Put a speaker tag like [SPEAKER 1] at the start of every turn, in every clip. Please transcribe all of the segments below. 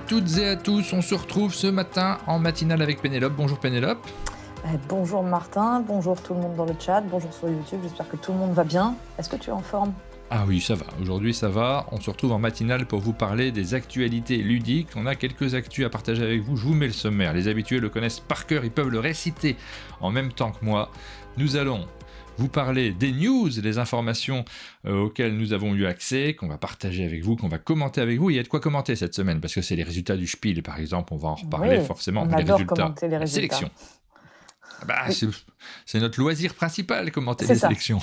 [SPEAKER 1] toutes et à tous, on se retrouve ce matin en matinale avec Pénélope. Bonjour Pénélope.
[SPEAKER 2] Bonjour Martin, bonjour tout le monde dans le chat, bonjour sur YouTube, j'espère que tout le monde va bien. Est-ce que tu es en forme ?
[SPEAKER 1] Ah oui, ça va, aujourd'hui ça va. On se retrouve en matinale pour vous parler des actualités ludiques. On a quelques actus à partager avec vous, je vous mets le sommaire. Les habitués le connaissent par cœur, ils peuvent le réciter en même temps que moi. Nous allons vous parler des news, des informations auxquelles nous avons eu accès, qu'on va partager avec vous, qu'on va commenter avec vous. Il y a de quoi commenter cette semaine, parce que c'est les résultats du Spiel, par exemple, on va en reparler forcément.
[SPEAKER 2] On adore commenter les résultats.
[SPEAKER 1] Sélection. Oui. C'est notre loisir principal, commenter
[SPEAKER 2] c'est
[SPEAKER 1] les
[SPEAKER 2] ça.
[SPEAKER 1] sélections.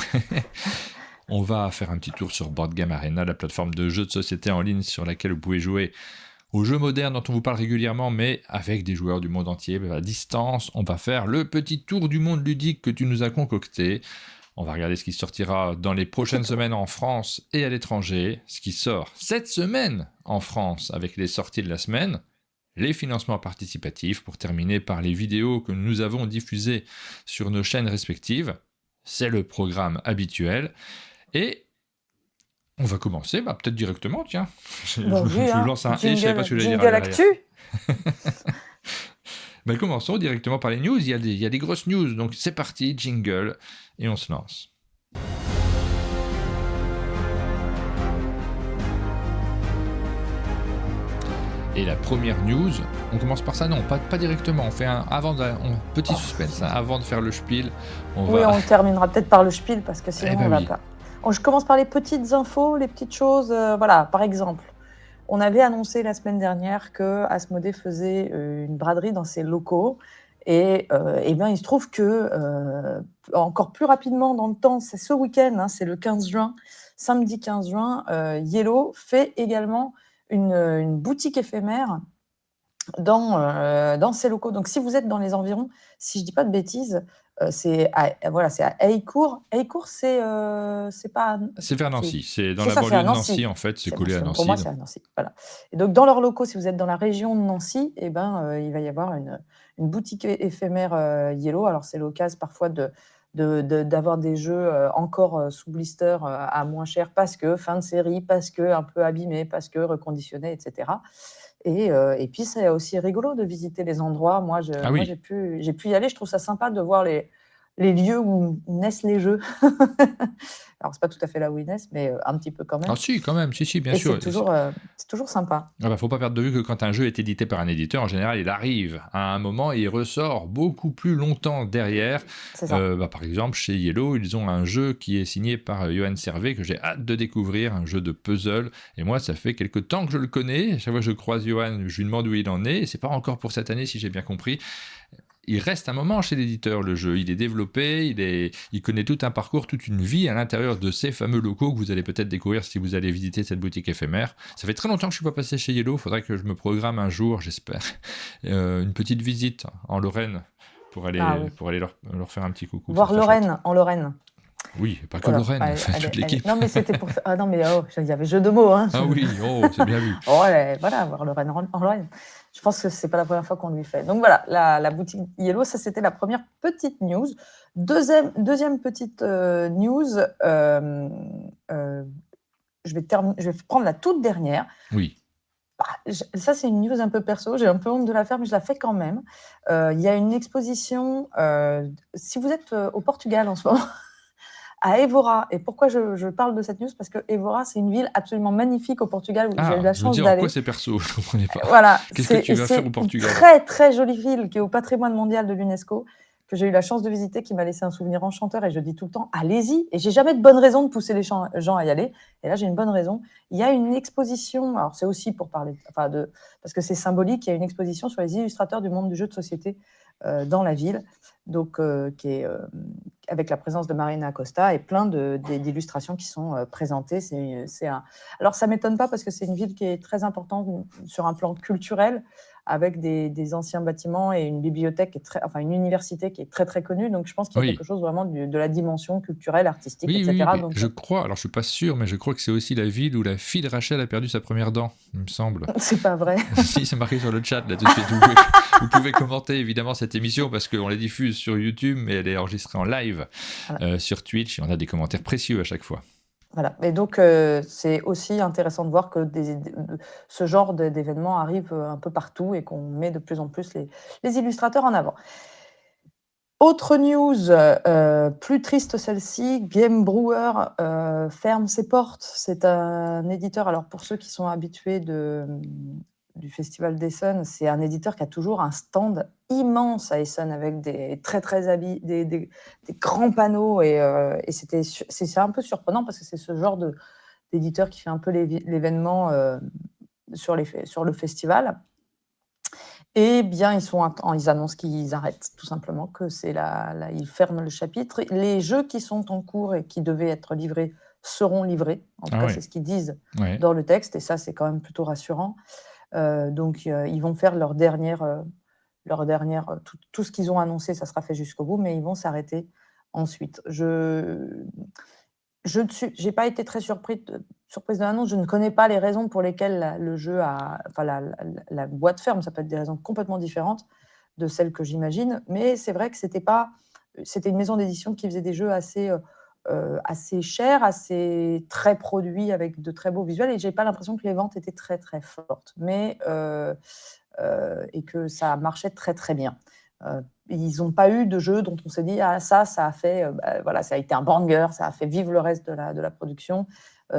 [SPEAKER 1] On va faire un petit tour sur Board Game Arena, la plateforme de jeux de société en ligne sur laquelle vous pouvez jouer aux jeux modernes dont on vous parle régulièrement, mais avec des joueurs du monde entier, à distance. On va faire le petit tour du monde ludique que tu nous as concocté. On va regarder ce qui sortira dans les prochaines semaines en France et à l'étranger. Ce qui sort cette semaine en France avec les sorties de la semaine. Les financements participatifs, pour terminer par les vidéos que nous avons diffusées sur nos chaînes respectives. C'est le programme habituel. Et on va commencer, peut-être directement, tiens. Je lance un
[SPEAKER 2] jingle,
[SPEAKER 1] je sais pas ce que j'allais dire.
[SPEAKER 2] Jingle actu.
[SPEAKER 1] Commençons directement par les news. Il y a des grosses news, donc c'est parti, jingle, et on se lance. Et la première news, on commence par ça, non, pas directement, on fait petit suspense, avant de faire le spiel.
[SPEAKER 2] On terminera peut-être par le spiel, parce que sinon on va pas. Je commence par les petites infos, les petites choses, par exemple. On avait annoncé la semaine dernière que Asmodée faisait une braderie dans ses locaux, et il se trouve que, encore plus rapidement dans le temps, c'est ce week-end, c'est le 15 juin, samedi 15 juin, Yellow fait également une boutique éphémère dans ses locaux. Donc, si vous êtes dans les environs, si je ne dis pas de bêtises, c'est à Heillecourt. Heillecourt, c'est pas...
[SPEAKER 1] C'est vers Nancy. C'est dans la banlieue de Nancy, en fait. C'est collé à Nancy.
[SPEAKER 2] Pour moi, c'est à Nancy. Voilà. Et donc, dans leurs locaux, si vous êtes dans la région de Nancy, il va y avoir une boutique éphémère Yellow. Alors, c'est l'occasion parfois d'avoir des jeux encore sous blister à moins cher, parce que fin de série, parce que un peu abîmé, parce que reconditionné, etc. Et puis c'est aussi rigolo de visiter les endroits. Moi, j'ai pu y aller. Je trouve ça sympa de voir les lieux où naissent les jeux. Alors, c'est pas tout à fait là où ils naissent, mais un petit peu quand même.
[SPEAKER 1] Ah si, quand même, si, bien sûr.
[SPEAKER 2] C'est toujours sympa.
[SPEAKER 1] Faut pas perdre de vue que quand un jeu est édité par un éditeur, en général, il arrive à un moment et il ressort beaucoup plus longtemps derrière.
[SPEAKER 2] C'est ça.
[SPEAKER 1] Par exemple, chez Yellow, ils ont un jeu qui est signé par Johan Servet que j'ai hâte de découvrir, un jeu de puzzle. Et moi, ça fait quelques temps que je le connais. À chaque fois que je croise Johan, je lui demande où il en est. Et c'est pas encore pour cette année, si j'ai bien compris. Il reste un moment chez l'éditeur, le jeu. Il est développé, il connaît tout un parcours, toute une vie à l'intérieur de ces fameux locaux que vous allez peut-être découvrir si vous allez visiter cette boutique éphémère. Ça fait très longtemps que je ne suis pas passé chez Yellow. Il faudrait que je me programme un jour, j'espère, une petite visite en Lorraine pour aller leur faire un petit coucou.
[SPEAKER 2] Voir Lorraine en Lorraine.
[SPEAKER 1] Oui, pas que Lorraine, toute l'équipe.
[SPEAKER 2] Non, mais c'était pour faire... Ah non, mais il y avait jeu de mots. Hein.
[SPEAKER 1] Ah oui, c'est bien vu.
[SPEAKER 2] Voir Lorraine en Lorraine. Je pense que c'est pas la première fois qu'on lui fait. Donc voilà, la boutique Yellow, ça c'était la première petite news. Deuxième petite news, je vais prendre la toute dernière.
[SPEAKER 1] Oui.
[SPEAKER 2] Ça, c'est une news un peu perso. J'ai un peu honte de la faire, mais je la fais quand même. Il y a une exposition. Si vous êtes au Portugal en ce moment, à Évora. Et pourquoi je parle de cette news ? Parce que Évora, c'est une ville absolument magnifique au Pourqual où j'ai eu la chance d'aller.
[SPEAKER 1] Pourquoi c'est perso ? Je ne comprenais pas.
[SPEAKER 2] Voilà.
[SPEAKER 1] Qu'est-ce que tu vas faire au Portugal ?
[SPEAKER 2] C'est une très, très jolie ville qui est au patrimoine mondial de l'UNESCO, que j'ai eu la chance de visiter, qui m'a laissé un souvenir enchanteur. Et je dis tout le temps, allez-y. Et j'ai jamais de bonne raison de pousser les gens à y aller. Et là, j'ai une bonne raison. Il y a une exposition, alors c'est aussi pour parler, parce que c'est symbolique, il y a une exposition sur les illustrateurs du monde du jeu de société dans la ville, donc qui est avec la présence de Marina Acosta et plein d'illustrations qui sont présentées. Alors ça m'étonne pas parce que c'est une ville qui est très importante sur un plan culturel, avec des anciens bâtiments et une bibliothèque une université qui est très très connue. Donc je pense qu'il y a quelque chose vraiment de la dimension culturelle, artistique, etc.
[SPEAKER 1] Oui, donc, je crois, alors je suis pas sûr, mais je crois que c'est aussi la ville où la fille de Rachel a perdu sa première dent, il me semble.
[SPEAKER 2] C'est pas vrai.
[SPEAKER 1] Si, c'est marqué sur le chat là tout de suite. Vous pouvez commenter évidemment cette émission parce qu'on la diffuse sur YouTube, mais elle est enregistrée en live sur Twitch et on a des commentaires précieux à chaque fois.
[SPEAKER 2] Voilà. Et donc, c'est aussi intéressant de voir que ce genre d'événements arrive un peu partout et qu'on met de plus en plus les illustrateurs en avant. Autre news, plus triste celle-ci, Game Brewer ferme ses portes. C'est un éditeur, alors pour ceux qui sont habitués du Festival d'Essen, c'est un éditeur qui a toujours un stand immense à Essen avec des des grands panneaux et c'est un peu surprenant parce que c'est ce genre d'éditeur qui fait un peu l'événement sur le festival. Eh bien, ils annoncent qu'ils arrêtent, tout simplement, que ils ferment le chapitre. Les jeux qui sont en cours et qui devaient être livrés seront livrés. En tout cas,
[SPEAKER 1] ouais.
[SPEAKER 2] c'est ce qu'ils disent
[SPEAKER 1] Ouais.
[SPEAKER 2] dans le texte, et ça, c'est quand même plutôt rassurant. Donc, ils vont faire leur dernière, tout ce qu'ils ont annoncé, ça sera fait jusqu'au bout, mais ils vont s'arrêter ensuite. Je n'ai pas été très surprise de l'annonce. Je ne connais pas les raisons pour lesquelles le jeu la boîte ferme. Ça peut être des raisons complètement différentes de celles que j'imagine. Mais c'est vrai que c'était une maison d'édition qui faisait des jeux assez chers, assez très produits avec de très beaux visuels. Et j'ai pas l'impression que les ventes étaient très très fortes, mais et que ça marchait très très bien. Ils n'ont pas eu de jeu dont on s'est dit ça a fait voilà, ça a été un banger, ça a fait vivre le reste de la production.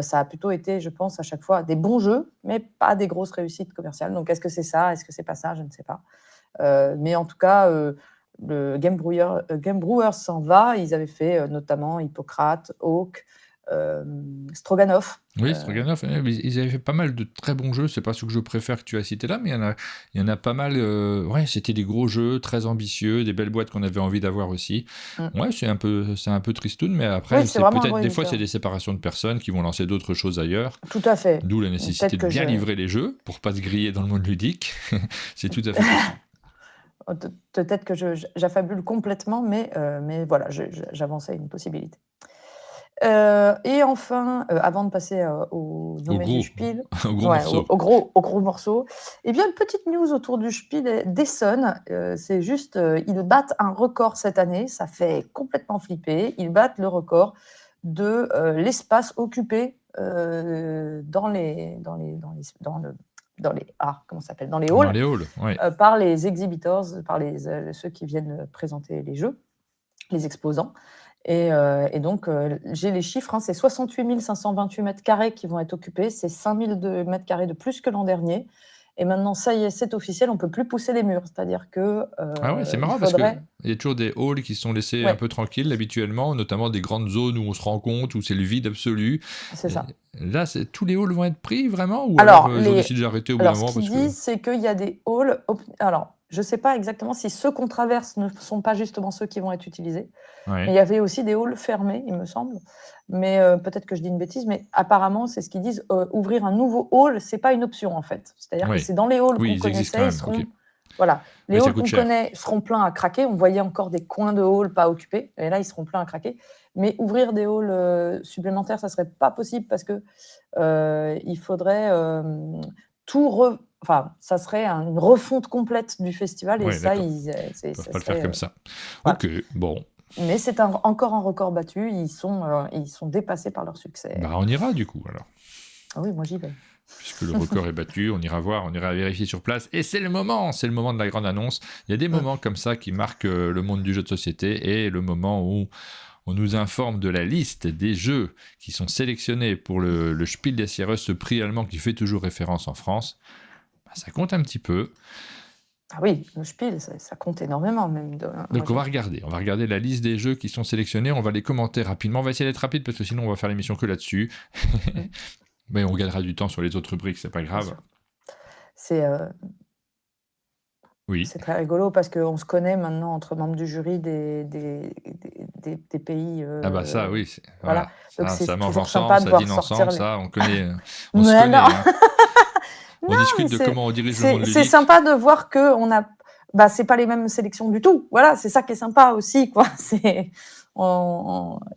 [SPEAKER 2] Ça a plutôt été, je pense, à chaque fois des bons jeux, mais pas des grosses réussites commerciales. Donc, est-ce que c'est ça? Est-ce que c'est pas ça? Je ne sais pas. Mais en tout cas, le Game Brewers s'en va. Ils avaient fait notamment Hippocrate, Hawk, Stroganoff.
[SPEAKER 1] Oui, Stroganov, ils avaient fait pas mal de très bons jeux. C'est pas ceux que je préfère que tu as cités là, mais il y en a pas mal. Ouais, c'était des gros jeux très ambitieux, des belles boîtes qu'on avait envie d'avoir aussi. Ouais, c'est un peu tristoun, mais après,
[SPEAKER 2] Oui, c'est vraiment un
[SPEAKER 1] peut-être
[SPEAKER 2] bon
[SPEAKER 1] des fois
[SPEAKER 2] éditeur.
[SPEAKER 1] c'est des séparations de personnes qui vont lancer d'autres choses ailleurs.
[SPEAKER 2] Tout à fait.
[SPEAKER 1] D'où la nécessité
[SPEAKER 2] Peut-être
[SPEAKER 1] de
[SPEAKER 2] que
[SPEAKER 1] bien livrer les jeux pour pas se griller dans le monde ludique. C'est tout à fait possible.
[SPEAKER 2] Peut-être que j'affabule complètement, mais voilà, j'avançais une possibilité. Et enfin, avant de passer au nommé du Spiel,
[SPEAKER 1] au gros morceau.
[SPEAKER 2] au gros morceau, eh bien, une petite news autour du Spiel d'Essen. C'est juste, ils battent un record cette année, ça fait complètement flipper. Ils battent le record de l'espace occupé dans les comment ça s'appelle, dans les halls.
[SPEAKER 1] Dans les halls, ouais.
[SPEAKER 2] Par les exhibitors, par ceux qui viennent présenter les jeux, les exposants. Et donc, j'ai les chiffres, c'est 68 528 mètres carrés qui vont être occupés, c'est 5 000 mètres carrés de plus que l'an dernier. Et maintenant, ça y est, c'est officiel, on ne peut plus pousser les murs. C'est-à-dire que
[SPEAKER 1] ah ouais, c'est marrant parce qu'il y a toujours des halls qui sont laissés un peu tranquilles habituellement, notamment des grandes zones où on se rend compte, où c'est le vide absolu.
[SPEAKER 2] C'est ça.
[SPEAKER 1] Là, tous les halls vont être pris vraiment, ou
[SPEAKER 2] alors
[SPEAKER 1] ils ont décidé d'arrêter au bout d'un moment
[SPEAKER 2] ce qu'ils disent, c'est qu'il y a des halls. Alors, je ne sais pas exactement si ceux qu'on traverse ne sont pas justement ceux qui vont être utilisés.
[SPEAKER 1] Ouais.
[SPEAKER 2] Mais il y avait aussi des halls fermés, il me semble. Mais peut-être que je dis une bêtise, mais apparemment, c'est ce qu'ils disent. Ouvrir un nouveau hall, c'est pas une option en fait. C'est-à-dire que c'est dans les halls qu'on connaissait, ils seront. Okay. Voilà, les halls qu'on connaît seront pleins à craquer. On voyait encore des coins de halls pas occupés, et là ils seront pleins à craquer. Mais ouvrir des halls supplémentaires, ça serait pas possible parce que il faudrait Enfin, ça serait une refonte complète du festival, et ça,
[SPEAKER 1] ils ne peuvent pas le faire comme ça.
[SPEAKER 2] Voilà.
[SPEAKER 1] Ok, bon.
[SPEAKER 2] Mais c'est encore un record battu. Ils sont dépassés par leur succès.
[SPEAKER 1] Bah, on ira du coup alors.
[SPEAKER 2] Ah oui, moi j'y vais.
[SPEAKER 1] Puisque le record est battu, on ira voir, on ira vérifier sur place. Et c'est le moment de la grande annonce. Il y a des moments comme ça qui marquent le monde du jeu de société, et le moment où on nous informe de la liste des jeux qui sont sélectionnés pour le Spiel des Jahres, ce prix allemand qui fait toujours référence en France. Bah, ça compte un petit peu.
[SPEAKER 2] Ah oui, le Spiel, ça compte énormément même.
[SPEAKER 1] Donc on va regarder la liste des jeux qui sont sélectionnés, on va les commenter rapidement, on va essayer d'être rapide parce que sinon on va faire l'émission que là-dessus. Mais on gagnera du temps sur les autres rubriques, c'est pas grave.
[SPEAKER 2] C'est
[SPEAKER 1] oui.
[SPEAKER 2] C'est très rigolo parce qu'on se connaît maintenant entre membres du jury des pays.
[SPEAKER 1] Ah bah ça, oui.
[SPEAKER 2] Voilà.
[SPEAKER 1] Donc
[SPEAKER 2] c'est
[SPEAKER 1] ça mange
[SPEAKER 2] toujours
[SPEAKER 1] ensemble,
[SPEAKER 2] sympa de
[SPEAKER 1] ça
[SPEAKER 2] voir
[SPEAKER 1] dîne
[SPEAKER 2] sortir
[SPEAKER 1] ensemble, ça, on connaît. On se connaît. Hein. On discute de comment on dirige le monde ludique.
[SPEAKER 2] C'est sympa de voir que on a. Bah, c'est pas les mêmes sélections du tout. Voilà, c'est ça qui est sympa aussi, quoi.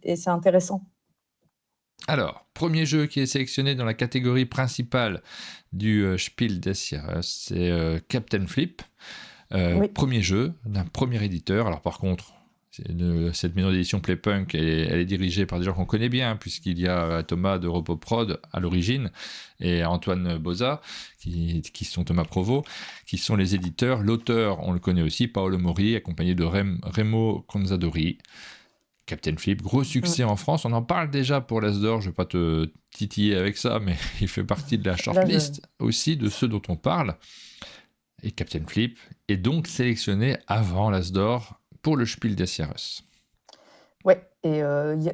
[SPEAKER 2] Et c'est intéressant.
[SPEAKER 1] Alors, premier jeu qui est sélectionné dans la catégorie principale du Spiel des Jahres, c'est Captain Flip. Oui. Premier jeu d'un premier éditeur. Alors par contre, Cette maison d'édition Playpunk, elle est dirigée par des gens qu'on connaît bien, puisqu'il y a Thomas de Roboprod à l'origine, et Antoine Boza, qui sont Thomas Provost, qui sont les éditeurs. L'auteur, on le connaît aussi, Paolo Mori, accompagné de Remo Conzadori. Captain Flip, gros succès en France. On en parle déjà pour l'As d'Or, je ne vais pas te titiller avec ça, mais il fait partie de la shortlist aussi de ceux dont on parle. Et Captain Flip est donc sélectionné avant l'As d'Or pour le Spiel des Jahres.
[SPEAKER 2] Ouais, et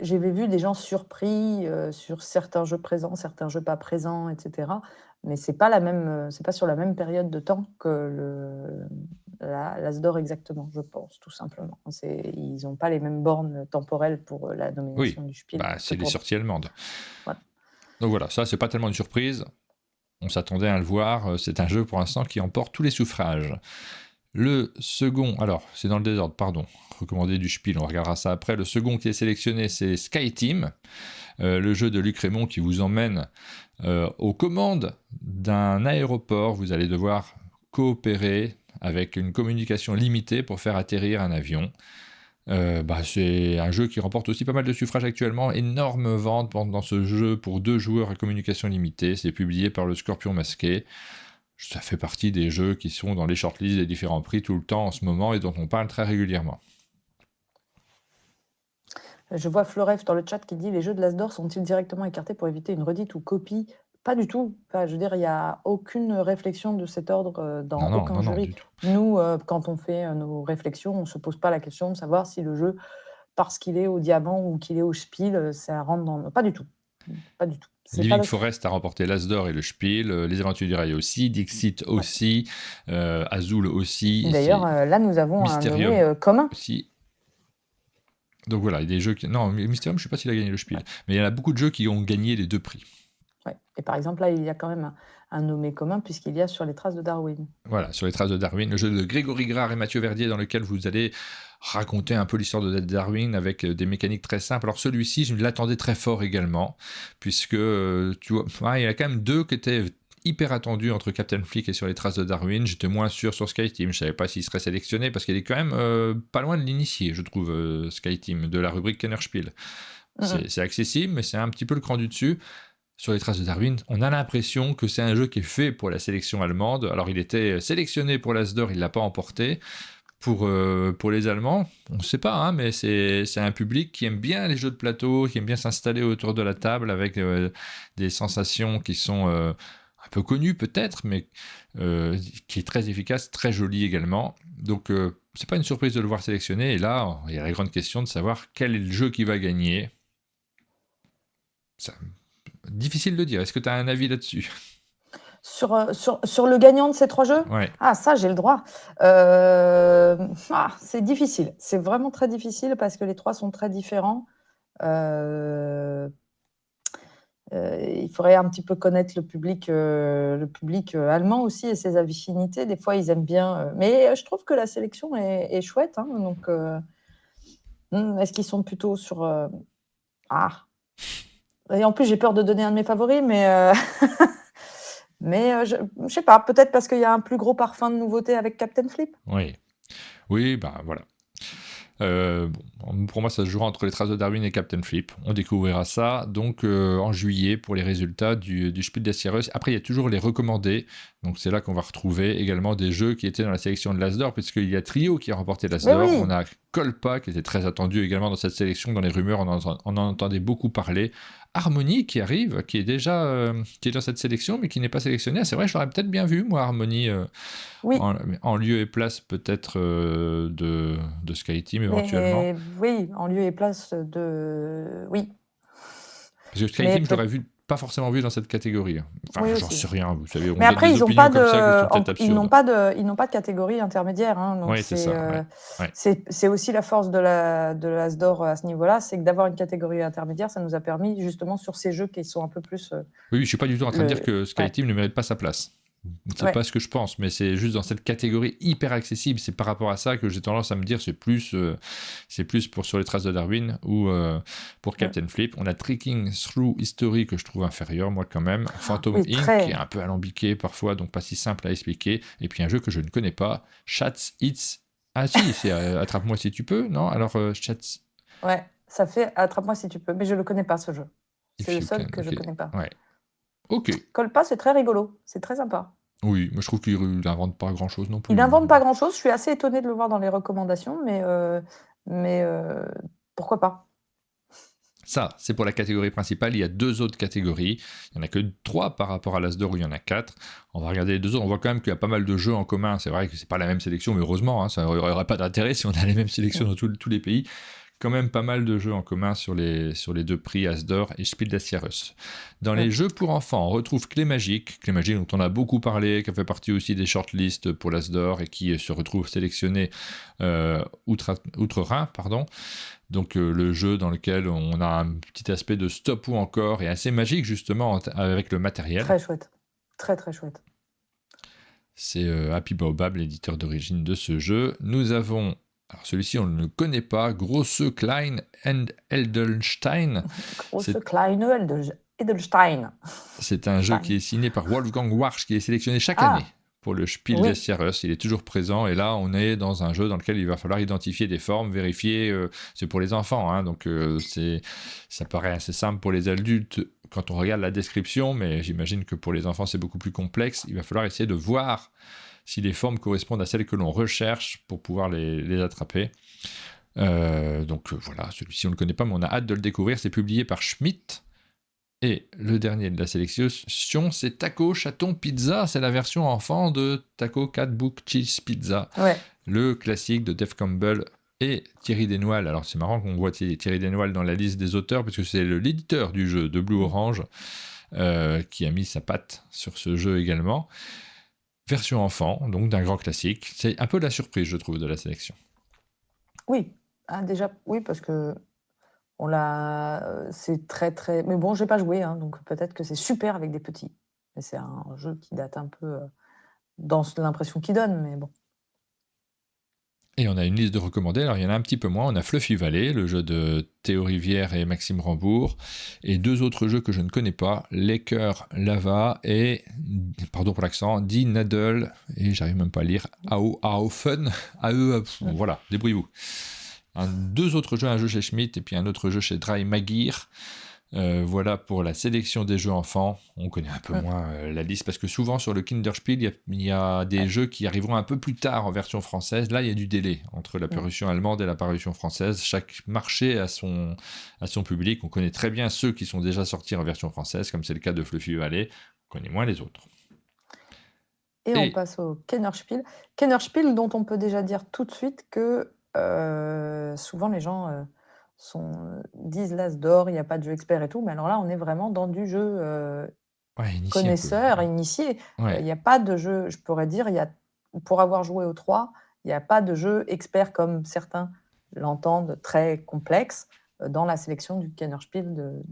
[SPEAKER 2] j'avais vu des gens surpris sur certains jeux présents, certains jeux pas présents, etc. Mais c'est pas sur la même période de temps que l'As d'Or exactement, je pense, tout simplement. Ils n'ont pas les mêmes bornes temporelles pour la nomination du Spiel.
[SPEAKER 1] C'est les sorties allemandes.
[SPEAKER 2] Ouais.
[SPEAKER 1] Donc voilà, ça c'est pas tellement une surprise. On s'attendait à le voir. C'est un jeu pour l'instant qui emporte tous les suffrages. Le second, alors c'est dans le désordre, pardon, recommandé du Spiel, on regardera ça après. Le second qui est sélectionné, c'est SkyTeam, le jeu de Luc Raymond qui vous emmène aux commandes d'un aéroport. Vous allez devoir coopérer avec une communication limitée pour faire atterrir un avion. C'est un jeu qui remporte aussi pas mal de suffrages actuellement. Énorme vente dans ce jeu pour 2 joueurs à communication limitée. C'est publié par le Scorpion Masqué. Ça fait partie des jeux qui sont dans les shortlists des différents prix tout le temps en ce moment et dont on parle très régulièrement.
[SPEAKER 2] Je vois Floref dans le chat qui dit « Les jeux de l'As d'Or sont-ils directement écartés pour éviter une redite ou copie ?» Pas du tout. Enfin, je veux dire, il n'y a aucune réflexion de cet ordre dans aucun jury. Nous, quand on fait nos réflexions, on ne se pose pas la question de savoir si le jeu, parce qu'il est au diamant ou qu'il est au Spiel, ça rentre dans... Pas du tout. Pas du tout.
[SPEAKER 1] Living Forest a remporté l'As d'Or et le Spiel, Les Aventures du Rail aussi, Dixit aussi, Azul aussi.
[SPEAKER 2] D'ailleurs, là, nous avons
[SPEAKER 1] Mysterium
[SPEAKER 2] un nommé commun.
[SPEAKER 1] Aussi. Donc voilà, il y a des jeux qui... Non, Mysterium, je ne sais pas s'il a gagné le Spiel, mais il y en a beaucoup de jeux qui ont gagné les 2 prix.
[SPEAKER 2] Ouais. Et par exemple, là, il y a quand même un nommé commun, puisqu'il y a Sur les traces de Darwin.
[SPEAKER 1] Voilà, Sur les traces de Darwin, le jeu de Grégory Grard et Mathieu Verdier, dans lequel vous allez raconter un peu l'histoire de Darwin avec des mécaniques très simples. Alors celui-ci, je l'attendais très fort également, puisque tu vois, il y a quand même 2 qui étaient hyper attendus entre Captain Flick et Sur les traces de Darwin. J'étais moins sûr sur SkyTeam, je ne savais pas s'il serait sélectionné, parce qu'il est quand même pas loin de l'initié, je trouve, SkyTeam, de la rubrique Kennerspiel. C'est accessible, mais c'est un petit peu le cran du dessus. Sur les traces de Darwin, on a l'impression que c'est un jeu qui est fait pour la sélection allemande. Alors il était sélectionné pour l'As d'Or, il ne l'a pas emporté. Pour les Allemands, on ne sait pas, hein, mais c'est un public qui aime bien les jeux de plateau, qui aime bien s'installer autour de la table avec des sensations qui sont un peu connues peut-être, mais qui est très efficace, très joli également. Donc c'est pas une surprise de le voir sélectionné. Et là, il y a la grande question de savoir quel est le jeu qui va gagner. Difficile de dire. Est-ce que tu as un avis là-dessus ?
[SPEAKER 2] Sur le gagnant de ces 3 jeux ?
[SPEAKER 1] Ouais.
[SPEAKER 2] Ah, ça, j'ai le droit. C'est difficile. C'est vraiment très difficile parce que les 3 sont très différents. Il faudrait un petit peu connaître le public allemand aussi et ses affinités. Des fois, ils aiment bien. Mais je trouve que la sélection est chouette. Hein, donc, est-ce qu'ils sont plutôt sur... Et en plus, j'ai peur de donner un de mes favoris, mais... Mais je sais pas, peut-être parce qu'il y a un plus gros parfum de nouveauté avec Captain Flip.
[SPEAKER 1] Oui, voilà. Pour moi, ça se jouera entre les traces de Darwin et Captain Flip. On découvrira ça donc en juillet pour les résultats du Spiel des Jahres. Après, il y a toujours les recommandés. Donc c'est là qu'on va retrouver également des jeux qui étaient dans la sélection de l'As d'Or, puisqu'il y a Trio qui a remporté l'As d'Or.
[SPEAKER 2] Oui.
[SPEAKER 1] On a Kolpa qui était très attendu également dans cette sélection. Dans les rumeurs, on en entendait beaucoup parler. Harmony qui arrive, qui est déjà qui est dans cette sélection, mais qui n'est pas sélectionné. C'est vrai, je l'aurais peut-être bien vu, moi, Harmony, en lieu et place peut-être de SkyTeam éventuellement.
[SPEAKER 2] Oui, en lieu et place de... Oui.
[SPEAKER 1] Parce que SkyTeam, je l'aurais pas forcément vu dans cette catégorie. Enfin,
[SPEAKER 2] oui,
[SPEAKER 1] j'en sais rien, vous savez.
[SPEAKER 2] Mais après, ils n'ont pas
[SPEAKER 1] de...
[SPEAKER 2] ils n'ont pas de catégorie intermédiaire. Hein, donc
[SPEAKER 1] oui, c'est ça.
[SPEAKER 2] C'est aussi la force de l'As d'Or à ce niveau-là, c'est que d'avoir une catégorie intermédiaire, ça nous a permis justement sur ces jeux qui sont un peu plus...
[SPEAKER 1] Oui, je ne suis pas du tout en train de dire que SkyTeam ne mérite pas sa place. C'est pas ce que je pense, mais c'est juste dans cette catégorie hyper accessible. C'est par rapport à ça que j'ai tendance à me dire c'est plus pour Sur les traces de Darwin ou pour Captain Flip. On a Trekking Through History que je trouve inférieur, moi quand même. Phantom Inc. qui est un peu alambiqué parfois, donc pas si simple à expliquer. Et puis un jeu que je ne connais pas, Chats It's Ah si, c'est Attrape-moi si tu peux, non? Alors, chat
[SPEAKER 2] Ouais, ça fait Attrape-moi si tu peux, mais je le connais pas ce jeu. C'est
[SPEAKER 1] if
[SPEAKER 2] le
[SPEAKER 1] you
[SPEAKER 2] seul
[SPEAKER 1] can,
[SPEAKER 2] que je
[SPEAKER 1] OK.
[SPEAKER 2] connais pas.
[SPEAKER 1] Ouais. OK.
[SPEAKER 2] Colle pas, c'est très rigolo, c'est très sympa.
[SPEAKER 1] Oui, moi je trouve qu'il n'invente pas grand-chose non
[SPEAKER 2] Il
[SPEAKER 1] plus,
[SPEAKER 2] invente pas grand-chose, je suis assez étonnée de le voir dans les recommandations, mais pourquoi pas?
[SPEAKER 1] Ça, c'est pour la catégorie principale. Il y a 2 autres catégories. Il n'y en a que 3 par rapport à l'As d'or où il y en a 4. On va regarder les 2 autres. On voit quand même qu'il y a pas mal de jeux en commun. C'est vrai que c'est pas la même sélection, mais heureusement, hein, ça n'aurait pas d'intérêt si on a les mêmes sélections dans tous les pays. Quand même pas mal de jeux en commun sur les 2 prix As d'or et Spiel des Jahres. Dans les jeux pour enfants, on retrouve Clé Magique dont on a beaucoup parlé, qui fait partie aussi des shortlists pour l'As d'or et qui se retrouve sélectionné outre-Rhin, pardon. Donc le jeu dans lequel on a un petit aspect de stop ou encore et assez magique justement avec le matériel.
[SPEAKER 2] Très chouette, très très chouette.
[SPEAKER 1] C'est Happy Baobab, l'éditeur d'origine de ce jeu. Nous avons, alors celui-ci on ne le connaît pas, Grosse Klein and Edelstein.
[SPEAKER 2] Grosse Kleine Edelstein.
[SPEAKER 1] C'est un jeu qui est signé par Wolfgang Warsch, qui est sélectionné chaque
[SPEAKER 2] Ah,
[SPEAKER 1] année pour le Spiel
[SPEAKER 2] oui.
[SPEAKER 1] des Jahres. Il est toujours présent et là on est dans un jeu dans lequel il va falloir identifier des formes, vérifier, c'est pour les enfants, hein, donc ça paraît assez simple pour les adultes quand on regarde la description, mais j'imagine que pour les enfants c'est beaucoup plus complexe. Il va falloir essayer de voir si les formes correspondent à celles que l'on recherche pour pouvoir les attraper. Donc voilà, celui-ci on ne le connaît pas mais on a hâte de le découvrir. C'est publié par Schmidt. Et le dernier de la sélection, c'est Taco Chaton Pizza. C'est la version enfant de Taco Cat Book Cheese Pizza.
[SPEAKER 2] Ouais.
[SPEAKER 1] Le classique de Dave Campbell et Thierry Desnoël. Alors c'est marrant qu'on voit Thierry Desnoël dans la liste des auteurs, parce que c'est l'éditeur du jeu de Blue Orange qui a mis sa patte sur ce jeu également. Version enfant, donc d'un grand classique. C'est un peu la surprise, je trouve, de la sélection.
[SPEAKER 2] Oui, déjà, oui, parce que c'est très très. Mais bon, j'ai pas joué, hein, donc peut-être que c'est super avec des petits. Mais c'est un jeu qui date un peu dans l'impression qu'il donne, mais bon.
[SPEAKER 1] Et on a une liste de recommandés, alors il y en a un petit peu moins. On a Fluffy Valley, le jeu de Théo Rivière et Maxime Rambourg, et 2 autres jeux que je ne connais pas, Laker Lava et, pardon pour l'accent, Die Nadel, et j'arrive même pas à lire, Fun, voilà, débrouillez-vous. 2 autres jeux, un jeu chez Schmidt et puis un autre jeu chez Dry Magir. Voilà pour la sélection des jeux enfants. On connaît un peu moins la liste parce que souvent sur le Kinderspiel, il y a des jeux qui arriveront un peu plus tard en version française. Là, il y a du délai entre la parution allemande et la parution française. Chaque marché a son public. On connaît très bien ceux qui sont déjà sortis en version française, comme c'est le cas de Fluffy Valley. On connaît moins les autres.
[SPEAKER 2] Et on passe au Kennerspiel. Kennerspiel dont on peut déjà dire tout de suite que souvent les gens disent l'As d'or, il n'y a pas de jeu expert et tout, mais alors là on est vraiment dans du jeu connaisseur, initié. Il n'y a pas de jeu, je pourrais dire, pour avoir joué aux 3, il n'y a pas de jeu expert comme certains l'entendent, très complexe, dans la sélection du Kennerspiel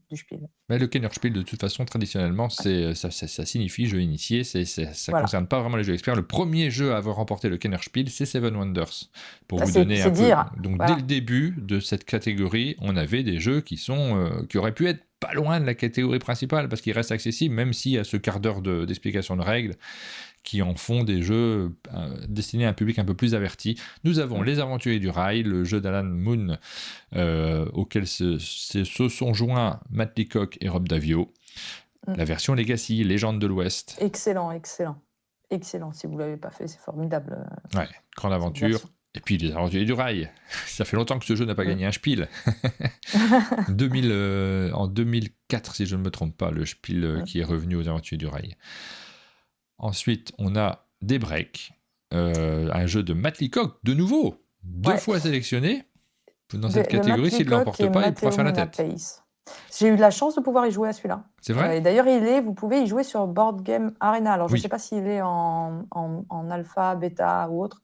[SPEAKER 2] du Spiel.
[SPEAKER 1] Mais le Kennerspiel, de toute façon, traditionnellement, ça signifie jeu initié, ça ne concerne pas vraiment les jeux experts. Le premier jeu à avoir remporté le Kennerspiel, c'est Seven Wonders. Pour vous donner un peu. Donc, dès le début de cette catégorie, on avait des jeux qui auraient pu être pas loin de la catégorie principale, parce qu'ils restent accessibles, même s'il y a ce quart d'heure d'explication de règles qui en font des jeux destinés à un public un peu plus averti. Nous avons Les Aventuriers du Rail, le jeu d'Alan Moon, auquel se sont joints Matt Leacock et Rob Davio. La version Legacy, Légende de l'Ouest.
[SPEAKER 2] Excellent, excellent. Excellent, si vous ne l'avez pas fait, c'est formidable.
[SPEAKER 1] Ouais, grande aventure. Et puis Les Aventuriers du Rail. Ça fait longtemps que ce jeu n'a pas gagné un Spiel. En 2004, si je ne me trompe pas, le Spiel qui est revenu aux Aventuriers du Rail. Ensuite, on a Daybreak, un jeu de Matt Leacock, de nouveau, 2 fois sélectionné. Dans cette catégorie, s'il ne l'emporte pas, il pourra faire la tête.
[SPEAKER 2] J'ai eu de la chance de pouvoir y jouer à celui-là.
[SPEAKER 1] C'est vrai.
[SPEAKER 2] Et d'ailleurs, vous pouvez y jouer sur Board Game Arena. Alors, je ne sais pas s'il est en alpha, bêta ou autre.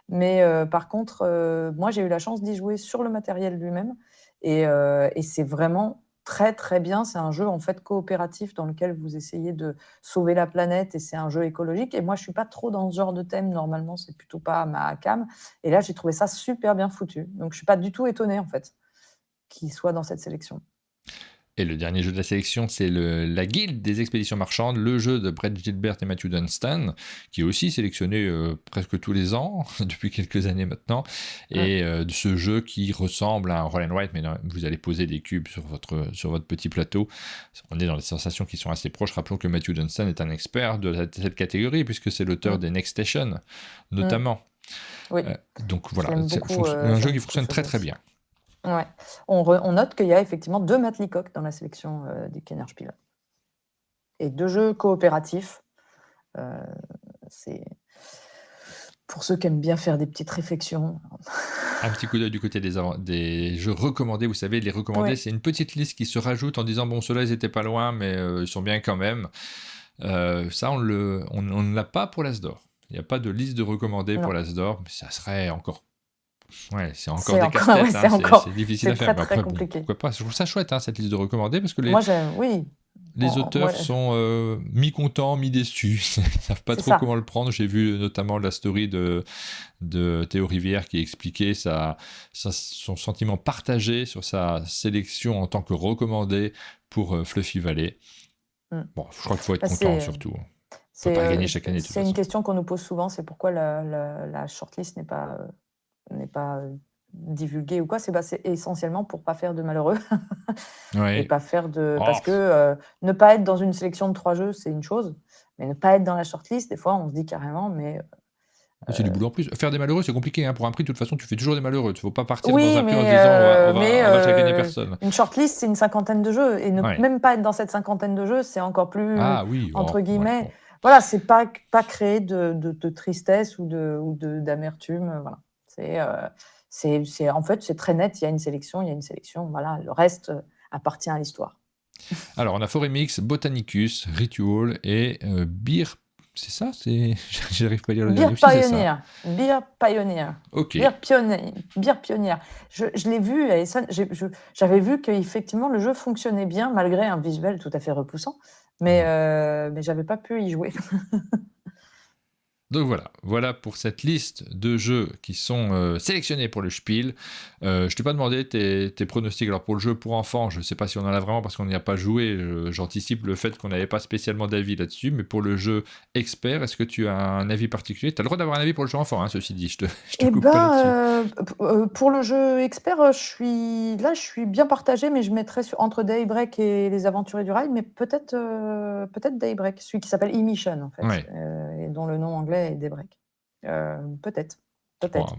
[SPEAKER 2] Mais par contre, moi, j'ai eu la chance d'y jouer sur le matériel lui-même. Et c'est vraiment très, très bien. C'est un jeu, en fait, coopératif dans lequel vous essayez de sauver la planète. Et c'est un jeu écologique. Et moi, je ne suis pas trop dans ce genre de thème. Normalement, c'est plutôt pas ma cam. Et là, j'ai trouvé ça super bien foutu. Donc, je ne suis pas du tout étonnée, en fait, qu'il soit dans cette sélection.
[SPEAKER 1] Et le dernier jeu de la sélection, c'est la Guilde des expéditions marchandes, le jeu de Brett Gilbert et Matthew Dunstan, qui est aussi sélectionné presque tous les ans, depuis quelques années maintenant. Et ce jeu qui ressemble à un roll and write, mais non, vous allez poser des cubes sur votre petit plateau. On est dans des sensations qui sont assez proches. Rappelons que Matthew Dunstan est un expert de cette catégorie, puisque c'est l'auteur des Next Station, notamment.
[SPEAKER 2] Oui.
[SPEAKER 1] Donc voilà, c'est un jeu qui fonctionne très très bien.
[SPEAKER 2] Ouais. On note qu'il y a effectivement 2 Matt Leacock dans la sélection des Kennerspiel. Et 2 jeux coopératifs. C'est pour ceux qui aiment bien faire des petites réflexions.
[SPEAKER 1] Un petit coup d'œil du côté des jeux recommandés. Vous savez, les recommandés, c'est une petite liste qui se rajoute en disant bon, ceux-là, ils étaient pas loin, mais ils sont bien quand même. Ça, on ne l'a pas pour l'As d'Or. Il n'y a pas de liste de recommandés pour l'As d'Or, mais ça serait encore. Ouais, c'est encore des casse-têtes, c'est difficile à faire.
[SPEAKER 2] C'est très compliqué.
[SPEAKER 1] Pourquoi pas ? Je trouve ça chouette, cette liste de recommandés, parce que
[SPEAKER 2] Moi, j'aime, oui.
[SPEAKER 1] Les auteurs sont mi-contents, mi-déçus. Ils ne savent pas trop comment le prendre. J'ai vu notamment la story de Théo Rivière qui expliquait son sentiment partagé sur sa sélection en tant que recommandé pour Fluffy Valley. Bon, je crois qu'il faut être content surtout. On ne peut pas gagner chaque année.
[SPEAKER 2] C'est une question qu'on nous pose souvent, c'est pourquoi la shortlist n'est pas divulguée ou quoi. C'est essentiellement pour pas faire de malheureux et pas faire parce que ne pas être dans une sélection de 3 jeux, c'est une chose, mais ne pas être dans la shortlist, des fois on se dit carrément mais
[SPEAKER 1] c'est du boulot en plus. Faire des malheureux, c'est compliqué. Pour un prix, de toute façon, tu fais toujours des malheureux. Tu ne faut pas partir dans un prix en disant on va faire gagner personne.
[SPEAKER 2] Une shortlist, c'est une 50aine de jeux. Et même pas être dans cette 50aine de jeux, c'est encore plus, entre guillemets... Voilà, c'est pas créer de tristesse ou d'amertume. Voilà. En fait, c'est très net. Il y a une sélection. Voilà, le reste appartient à l'histoire.
[SPEAKER 1] Alors, on a Forimix, Botanicus, Ritual et Beer. C'est ça, j'arrive pas à lire le dernier.
[SPEAKER 2] Beer Pioneer.
[SPEAKER 1] Ok.
[SPEAKER 2] Beer Pioneer. Je l'ai vu, j'avais vu qu'effectivement le jeu fonctionnait bien malgré un visuel tout à fait repoussant, mais j'avais pas pu y jouer.
[SPEAKER 1] Donc voilà pour cette liste de jeux qui sont sélectionnés pour le Spiel. Je t'ai pas demandé tes pronostics. Alors pour le jeu pour enfants, je sais pas si on en a vraiment parce qu'on n'y a pas joué. J'anticipe le fait qu'on n'avait pas spécialement d'avis là-dessus. Mais pour le jeu expert, est-ce que tu as un avis particulier ? Tu as le droit d'avoir un avis pour le jeu enfant, ceci dit. Je te coupe pas là-dessus.
[SPEAKER 2] Pour le jeu expert, je suis bien partagé, mais je mettrais entre Daybreak et les Aventuriers du Rail, mais peut-être Daybreak, celui qui s'appelle E-Mission en fait, et dont le nom anglais et Daybreak. Peut-être,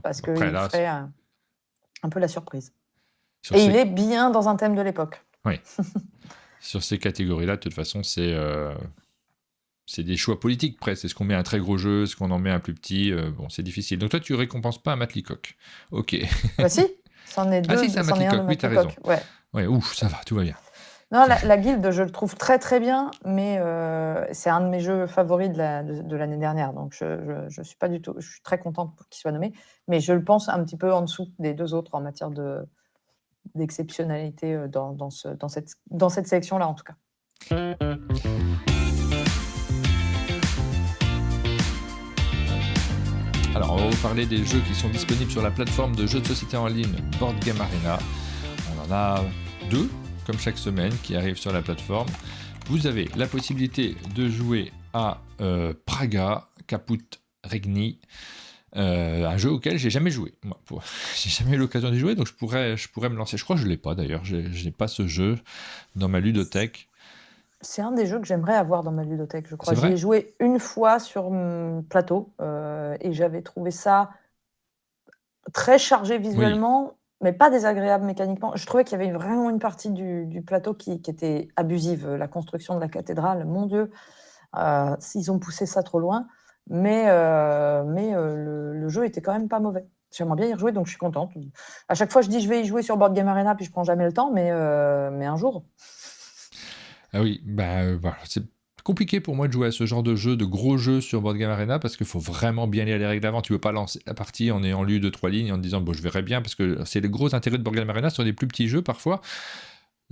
[SPEAKER 2] parce qu'il ferait un peu la surprise. Il est bien dans un thème de l'époque.
[SPEAKER 1] Oui. Sur ces catégories-là, de toute façon, c'est des choix politiques presque. Est-ce qu'on met un très gros jeu, est-ce qu'on en met un plus petit c'est difficile. Donc toi, tu récompenses pas un Matt Leacock. Ok.
[SPEAKER 2] Bah si, c'en est deux.
[SPEAKER 1] Ah si, c'est un Matt Leacock, oui, t'as raison.
[SPEAKER 2] Ouais,
[SPEAKER 1] ouf, ça va, tout va bien.
[SPEAKER 2] Non, la Guilde, je le trouve très très bien, mais c'est un de mes jeux favoris de l'année dernière, donc je suis pas du tout, je suis très contente qu'il soit nommé, mais je le pense un petit peu en dessous des 2 autres en matière d'exceptionnalité dans cette sélection-là en tout cas.
[SPEAKER 1] Alors, on va vous parler des jeux qui sont disponibles sur la plateforme de jeux de société en ligne Board Game Arena. On en a 2. Comme chaque semaine, qui arrive sur la plateforme. Vous avez la possibilité de jouer à Praga Caput Regni, un jeu auquel j'ai jamais joué. Moi, j'ai jamais eu l'occasion d'y jouer, donc je pourrais me lancer. Je crois que je l'ai pas d'ailleurs. Je n'ai pas ce jeu dans ma ludothèque.
[SPEAKER 2] C'est un des jeux que j'aimerais avoir dans ma ludothèque, je crois. J'y ai joué une fois sur plateau et j'avais trouvé ça très chargé visuellement. Oui. Mais pas désagréable mécaniquement. Je trouvais qu'il y avait vraiment une partie du plateau qui était abusive. La construction de la cathédrale, mon Dieu, s'ils ont poussé ça trop loin. Mais le jeu était quand même pas mauvais. J'aimerais bien y rejouer, donc je suis contente. À chaque fois, je dis je vais y jouer sur Board Game Arena, puis je prends jamais le temps, mais un jour.
[SPEAKER 1] Ah oui, c'est compliqué pour moi de jouer à ce genre de jeu, de gros jeux sur Board Game Arena, parce qu'il faut vraiment bien lire les règles avant. Tu ne veux pas lancer la partie en ayant lu 2-3 lignes en te disant je verrai bien, parce que c'est le gros intérêt de Board Game Arena sur des plus petits jeux parfois.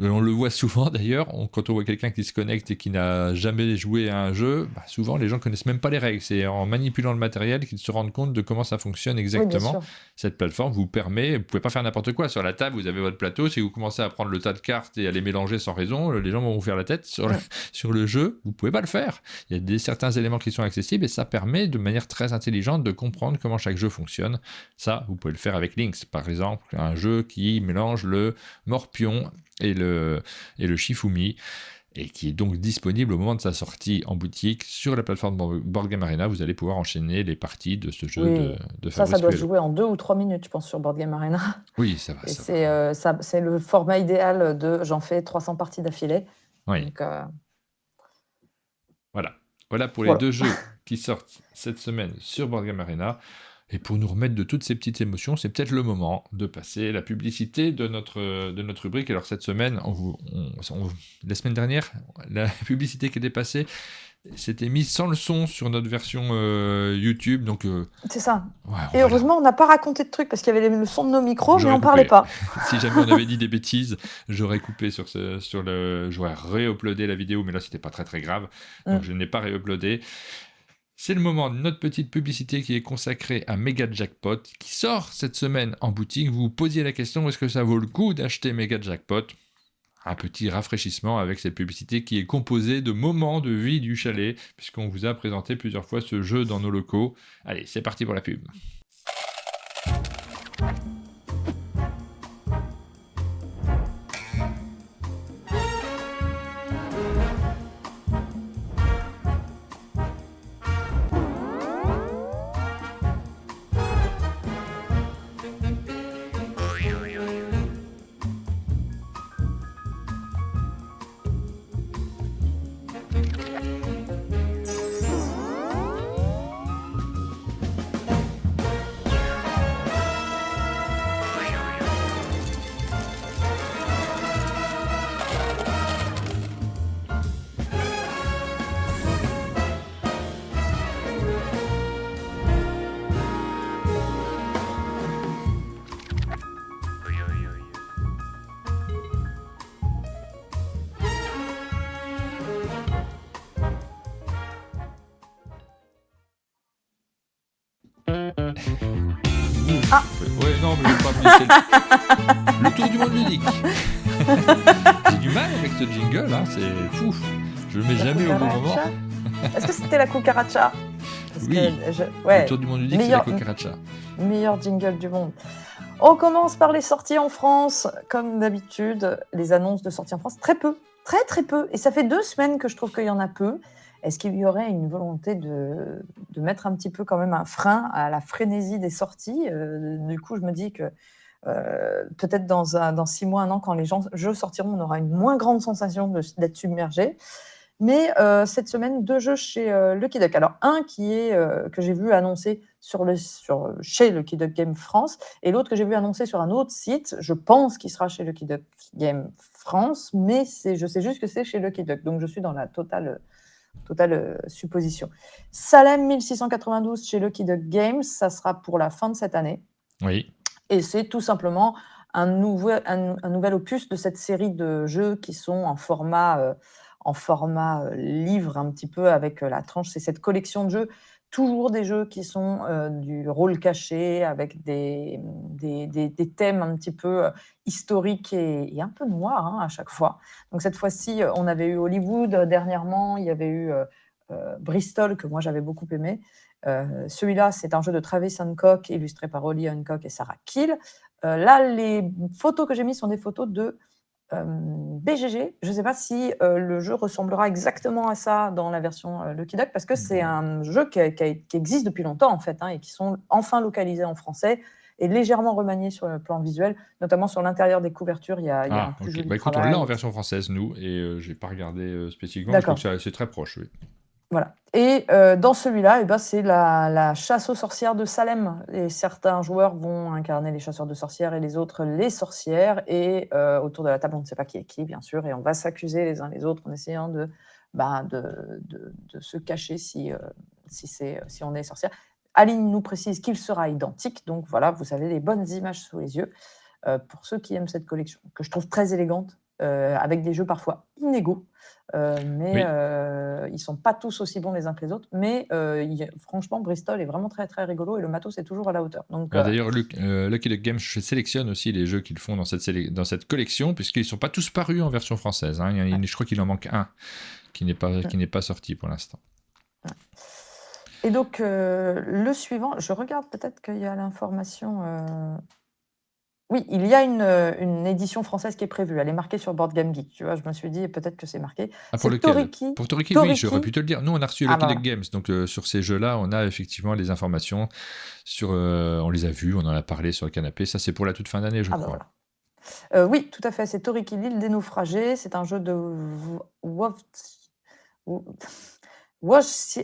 [SPEAKER 1] On le voit souvent d'ailleurs, quand on voit quelqu'un qui se connecte et qui n'a jamais joué à un jeu, souvent les gens connaissent même pas les règles. C'est en manipulant le matériel qu'ils se rendent compte de comment ça fonctionne
[SPEAKER 2] Oui, bien
[SPEAKER 1] exactement.
[SPEAKER 2] sûr.
[SPEAKER 1] Cette plateforme vous permet, vous pouvez pas faire n'importe quoi. Sur la table, vous avez votre plateau. Si vous commencez à prendre le tas de cartes et à les mélanger sans raison, les gens vont vous faire la tête. Sur le jeu, vous pouvez pas le faire. Il y a certains éléments qui sont accessibles et ça permet de manière très intelligente de comprendre comment chaque jeu fonctionne. Ça, vous pouvez le faire avec Lynx, par exemple, un jeu qui mélange le morpion et le Shifumi, et qui est donc disponible au moment de sa sortie en boutique sur la plateforme Board Game Arena. Vous allez pouvoir enchaîner les parties de ce jeu
[SPEAKER 2] Oui,
[SPEAKER 1] de
[SPEAKER 2] ça
[SPEAKER 1] Fabrice
[SPEAKER 2] doit se
[SPEAKER 1] Coelho.
[SPEAKER 2] jouer en 2 ou 3 minutes, je pense, sur Board Game Arena.
[SPEAKER 1] Oui, ça va,
[SPEAKER 2] Et
[SPEAKER 1] ça va.
[SPEAKER 2] c'est le format idéal de j'en fais 300 parties d'affilée.
[SPEAKER 1] Oui,
[SPEAKER 2] Donc,
[SPEAKER 1] voilà pour les
[SPEAKER 2] voilà.
[SPEAKER 1] deux jeux qui sortent cette semaine sur Board Game Arena. Et pour nous remettre de toutes ces petites émotions, c'est peut-être le moment de passer la publicité de notre rubrique. Alors cette semaine, la semaine dernière, la publicité qui était passée, c'était mis sans le son sur notre version YouTube. Donc,
[SPEAKER 2] C'est ça.
[SPEAKER 1] ouais,
[SPEAKER 2] Et heureusement, on n'a pas raconté de trucs parce qu'il y avait le son de nos micros, mais
[SPEAKER 1] J'aurais
[SPEAKER 2] on parlait
[SPEAKER 1] coupé.
[SPEAKER 2] pas.
[SPEAKER 1] Si jamais on avait dit des bêtises, j'aurais coupé j'aurais réuploadé la vidéo, mais là c'était pas très très grave, donc je n'ai pas réuploadé. C'est le moment de notre petite publicité qui est consacrée à Mega Jackpot, qui sort cette semaine en boutique. Vous vous posiez la question, est-ce que ça vaut le coup d'acheter Mega Jackpot ? Un petit rafraîchissement avec cette publicité qui est composée de moments de vie du chalet, puisqu'on vous a présenté plusieurs fois ce jeu dans nos locaux. Allez, c'est parti pour la pub.
[SPEAKER 2] Ah.
[SPEAKER 1] Ouais, non, mais je vais pas me le tour du monde ludique. J'ai du mal avec ce jingle, hein, c'est fou. Je le mets jamais au bon moment.
[SPEAKER 2] Est-ce que c'était la cucaracha?
[SPEAKER 1] Oui,
[SPEAKER 2] ouais,
[SPEAKER 1] le tour du monde ludique, c'est la cucaracha.
[SPEAKER 2] Meilleur jingle du monde. On commence par les sorties en France. Comme d'habitude, les annonces de sorties en France, très peu, très très peu. Et ça fait 2 semaines que je trouve qu'il y en a peu. Est-ce qu'il y aurait une volonté de mettre un petit peu quand même un frein à la frénésie des sorties? Du coup, je me dis que peut-être dans 6 mois, 1 an, quand les jeux sortiront, on aura une moins grande sensation d'être submergé. Mais cette semaine, 2 jeux chez Lucky Duck. Alors, un qui est que j'ai vu annoncé chez Lucky Duck Game France, et l'autre que j'ai vu annoncé sur un autre site. Je pense qu'il sera chez Lucky Duck Game France, mais je sais juste que c'est chez Lucky Duck. Donc, je suis dans la totale supposition. Salem 1692 chez Lucky Duck Games, ça sera pour la fin de cette année.
[SPEAKER 1] Oui.
[SPEAKER 2] Et c'est tout simplement un nouvel opus de cette série de jeux qui sont en format livre un petit peu avec la tranche. C'est cette collection de jeux, toujours des jeux qui sont du rôle caché avec des thèmes un petit peu historiques et un peu noirs, hein, à chaque fois. Donc cette fois-ci, on avait eu Hollywood dernièrement, il y avait eu Bristol que moi j'avais beaucoup aimé. Celui-là, c'est un jeu de Travis Hancock illustré par Holly Hancock et Sarah Kiel. Là, les photos que j'ai mises sont des photos de BGG. Je ne sais pas si le jeu ressemblera exactement à ça dans la version Lucky Duck, parce que c'est un jeu qui existe depuis longtemps en fait, hein, et qui sont enfin localisés en français et légèrement remaniés sur le plan visuel, notamment sur l'intérieur des couvertures. Il y a un plus joli
[SPEAKER 1] écoute,
[SPEAKER 2] travail.
[SPEAKER 1] on l'a en version française, nous, et j'ai pas regardé spécifiquement, mais je trouve que c'est très proche, oui.
[SPEAKER 2] Voilà. Et dans celui-là, c'est la chasse aux sorcières de Salem. Et certains joueurs vont incarner les chasseurs de sorcières et les autres les sorcières. Et autour de la table, on ne sait pas qui est qui, bien sûr. Et on va s'accuser les uns les autres en essayant de se cacher si on est sorcière. Aline nous précise qu'il sera identique. Donc voilà, vous avez les bonnes images sous les yeux. Pour ceux qui aiment cette collection, que je trouve très élégante. avec des jeux parfois inégaux. Mais
[SPEAKER 1] Oui.
[SPEAKER 2] ils sont pas tous aussi bons les uns que les autres. Mais franchement, Bristol est vraiment très très rigolo et le matos est toujours à la hauteur. Donc
[SPEAKER 1] D'ailleurs, Lucky Luke Games sélectionne aussi les jeux qu'ils font dans cette collection, puisqu'ils ne sont pas tous parus en version française. Hein. Je crois qu'il en manque un qui n'est pas sorti pour l'instant.
[SPEAKER 2] Et donc, le suivant, je regarde peut-être qu'il y a l'information. Oui, il y a une édition française qui est prévue. Elle est marquée sur Board Game Geek. Tu vois, je me suis dit peut-être que c'est marqué.
[SPEAKER 1] Ah, pour
[SPEAKER 2] C'est
[SPEAKER 1] lequel?
[SPEAKER 2] Toriki.
[SPEAKER 1] Pour Toriki, oui, j'aurais pu te le dire. Nous, on a reçu
[SPEAKER 2] Ah,
[SPEAKER 1] Lucky
[SPEAKER 2] bah
[SPEAKER 1] Luke Games, donc sur ces jeux-là, on a effectivement les informations sur. On les a vus, on en a parlé sur le canapé. Ça, c'est pour la toute fin d'année, je
[SPEAKER 2] Ah, bah
[SPEAKER 1] crois.
[SPEAKER 2] voilà. Oui, tout à fait. C'est Toriki, l'île des naufragés. C'est un jeu de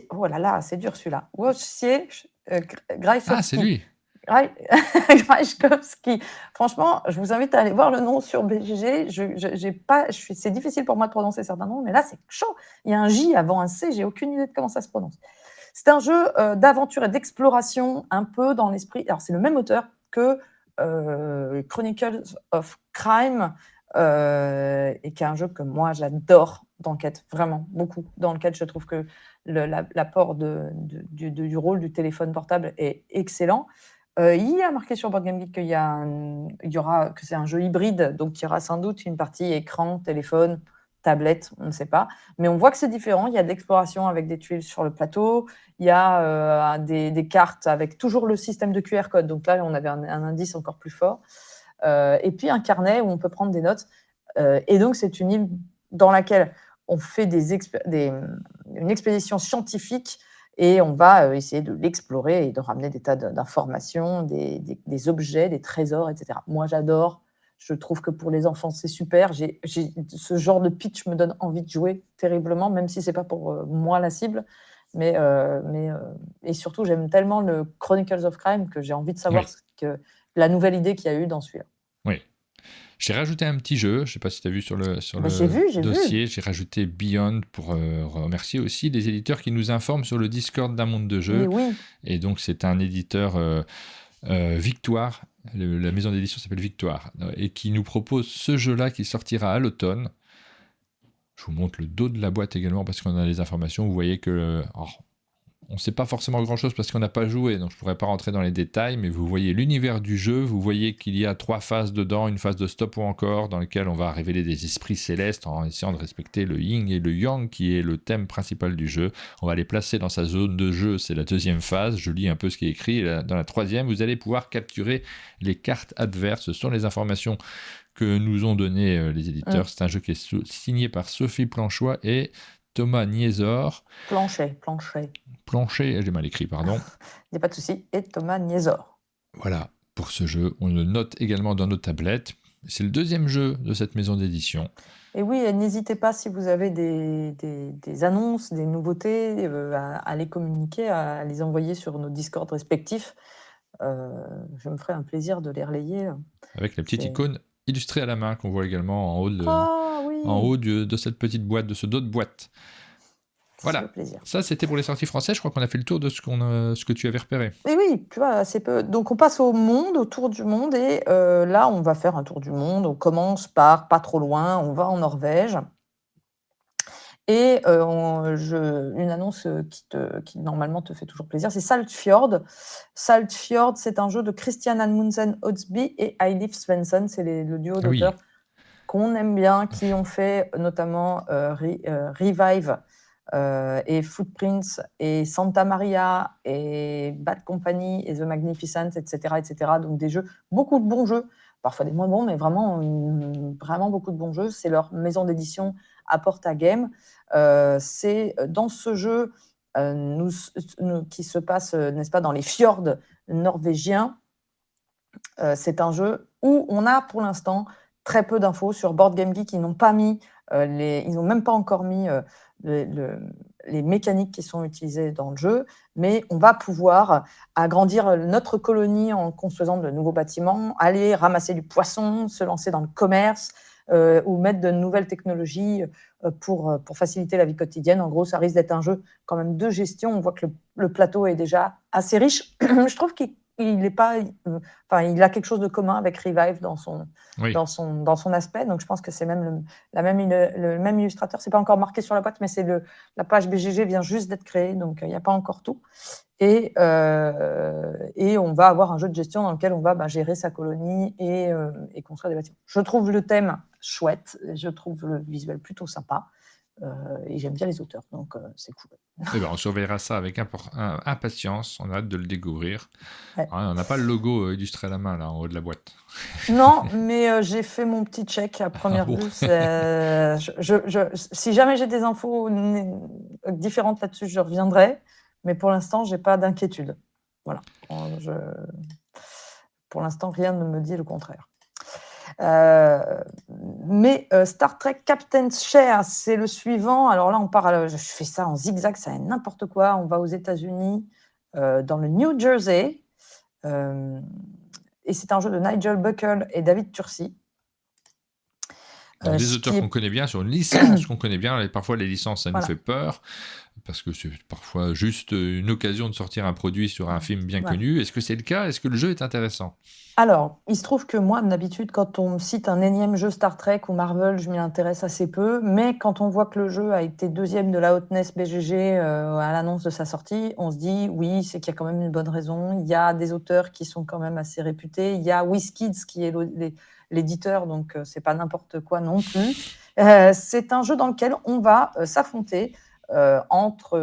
[SPEAKER 2] oh là là, c'est dur celui-là. Wojciech
[SPEAKER 1] Ah, c'est
[SPEAKER 2] Grajkowski.
[SPEAKER 1] lui.
[SPEAKER 2] Grajkowski. Franchement, je vous invite à aller voir le nom sur BGG. C'est difficile pour moi de prononcer certains noms, mais là, c'est chaud. Il y a un J avant un C, j'ai aucune idée de comment ça se prononce. C'est un jeu d'aventure et d'exploration, un peu dans l'esprit. Alors, c'est le même auteur que Chronicles of Crime, et qui est un jeu que moi, j'adore d'enquête, vraiment, beaucoup. Dans lequel je trouve que l'apport du rôle du téléphone portable est excellent. Il y a marqué sur Board Game Geek que c'est un jeu hybride, donc il y aura sans doute une partie écran, téléphone, tablette, on ne sait pas. Mais on voit que c'est différent. Il y a de l'exploration avec des tuiles sur le plateau. Il y a des cartes avec toujours le système de QR code. Donc là, on avait un indice encore plus fort. Et puis un carnet où on peut prendre des notes. Et donc, c'est une île dans laquelle on fait une expédition scientifique et on va essayer de l'explorer et de ramener des tas d'informations, des objets, des trésors, etc. Moi, j'adore. Je trouve que pour les enfants, c'est super. Ce genre de pitch me donne envie de jouer terriblement, même si c'est pas pour moi la cible. Et surtout, j'aime tellement le Chronicles of Crime que j'ai envie de savoir la nouvelle idée qu'il y a eu dans celui-là.
[SPEAKER 1] Oui. J'ai rajouté un petit jeu, je ne sais pas si tu as vu sur le dossier, j'ai rajouté Beyond pour remercier aussi les éditeurs qui nous informent sur le Discord d'un monde de jeu.
[SPEAKER 2] Oui.
[SPEAKER 1] Et donc c'est un éditeur Victoire, la maison d'édition s'appelle Victoire, et qui nous propose ce jeu-là qui sortira à l'automne. Je vous montre le dos de la boîte également parce qu'on a les informations. Vous voyez que... on ne sait pas forcément grand-chose parce qu'on n'a pas joué, donc je ne pourrais pas rentrer dans les détails, mais vous voyez l'univers du jeu, vous voyez qu'il y a 3 phases dedans, une phase de stop ou encore, dans laquelle on va révéler des esprits célestes en essayant de respecter le yin et le yang, qui est le thème principal du jeu. On va les placer dans sa zone de jeu, c'est la 2e phase, je lis un peu ce qui est écrit. Dans la 3e, vous allez pouvoir capturer les cartes adverses, ce sont les informations que nous ont données les éditeurs. C'est un jeu qui est signé par Sophie Planchois et Thomas Niezor.
[SPEAKER 2] Planchet,
[SPEAKER 1] j'ai mal écrit, pardon.
[SPEAKER 2] Il n'y a pas de souci. Et Thomas Niezor.
[SPEAKER 1] Voilà, pour ce jeu. On le note également dans nos tablettes. C'est le 2e jeu de cette maison d'édition.
[SPEAKER 2] Et oui, n'hésitez pas si vous avez des annonces, des nouveautés, à les communiquer, à les envoyer sur nos Discord respectifs. Je me ferai un plaisir de les relayer.
[SPEAKER 1] Avec la petite icône illustrée à la main qu'on voit également en haut de cette petite boîte, de ce dos de boîte. Voilà, ça c'était pour les sorties françaises. Je crois qu'on a fait le tour de ce que tu avais repéré.
[SPEAKER 2] Et oui, tu vois, assez peu. Donc on passe au tour du monde, et là on va faire un tour du monde. On commence par pas trop loin, on va en Norvège. Et une annonce qui normalement te fait toujours plaisir, c'est Saltfjord. Saltfjord, c'est un jeu de Christian Amundsen Odsby et Eilif Svensson. C'est le duo d'auteurs qu'on aime bien, qui ont fait notamment Revive et Footprints et Santa Maria et Bad Company et The Magnificent, etc., etc. Donc des jeux, beaucoup de bons jeux, parfois des moins bons, mais vraiment beaucoup de bons jeux. C'est leur maison d'édition Apporta Game. C'est dans ce jeu qui se passe, n'est-ce pas, dans les fjords norvégiens. C'est un jeu où on a pour l'instant très peu d'infos sur Board Game Geek. Ils n'ont pas mis ils n'ont même pas encore mis les mécaniques qui sont utilisées dans le jeu, mais on va pouvoir agrandir notre colonie en construisant de nouveaux bâtiments, aller ramasser du poisson, se lancer dans le commerce, ou mettre de nouvelles technologies pour faciliter la vie quotidienne. En gros, ça risque d'être un jeu quand même de gestion. On voit que le plateau est déjà assez riche. Je trouve qu'il il est pas, enfin, il a quelque chose de commun avec Revive dans son
[SPEAKER 1] Oui.
[SPEAKER 2] dans son aspect. Donc je pense que c'est même le même illustrateur. C'est pas encore marqué sur la boîte, mais la page BGG vient juste d'être créée, donc il n'y a pas encore tout. Et on va avoir un jeu de gestion dans lequel on va gérer sa colonie et construire des bâtiments. Je trouve le thème chouette, je trouve le visuel plutôt sympa, et j'aime bien les auteurs, donc c'est cool.
[SPEAKER 1] Eh ben, on surveillera ça avec impatience. On a hâte de le découvrir.
[SPEAKER 2] Ouais.
[SPEAKER 1] Ah, on n'a pas le logo illustré à la main là en haut de la boîte.
[SPEAKER 2] Non, mais j'ai fait mon petit check à première
[SPEAKER 1] bon.
[SPEAKER 2] vue. Si jamais j'ai des infos différentes là-dessus, je reviendrai. Mais pour l'instant, j'ai pas d'inquiétude. Voilà. Pour l'instant, rien ne me dit le contraire. Mais Star Trek Captain's Share, c'est le suivant. Alors là, on part. Je fais ça en zigzag, ça est n'importe quoi. On va aux États-Unis, dans le New Jersey. Et c'est un jeu de Nigel Buckle et David Tursi.
[SPEAKER 1] Des auteurs qu'on connaît bien, sur une licence qu'on connaît bien. Et parfois, les licences, ça nous fait peur, parce que c'est parfois juste une occasion de sortir un produit sur un film bien connu. Est-ce que c'est le cas? Est-ce que le jeu est intéressant?
[SPEAKER 2] Alors, il se trouve que moi, d'habitude, quand on me cite un énième jeu Star Trek ou Marvel, je m'y intéresse assez peu. Mais quand on voit que le jeu a été 2e de la Hotness BGG à l'annonce de sa sortie, on se dit, oui, c'est qu'il y a quand même une bonne raison. Il y a des auteurs qui sont quand même assez réputés. Il y a WizKids qui est l'éditeur, donc c'est pas n'importe quoi non plus. C'est un jeu dans lequel on va s'affronter entre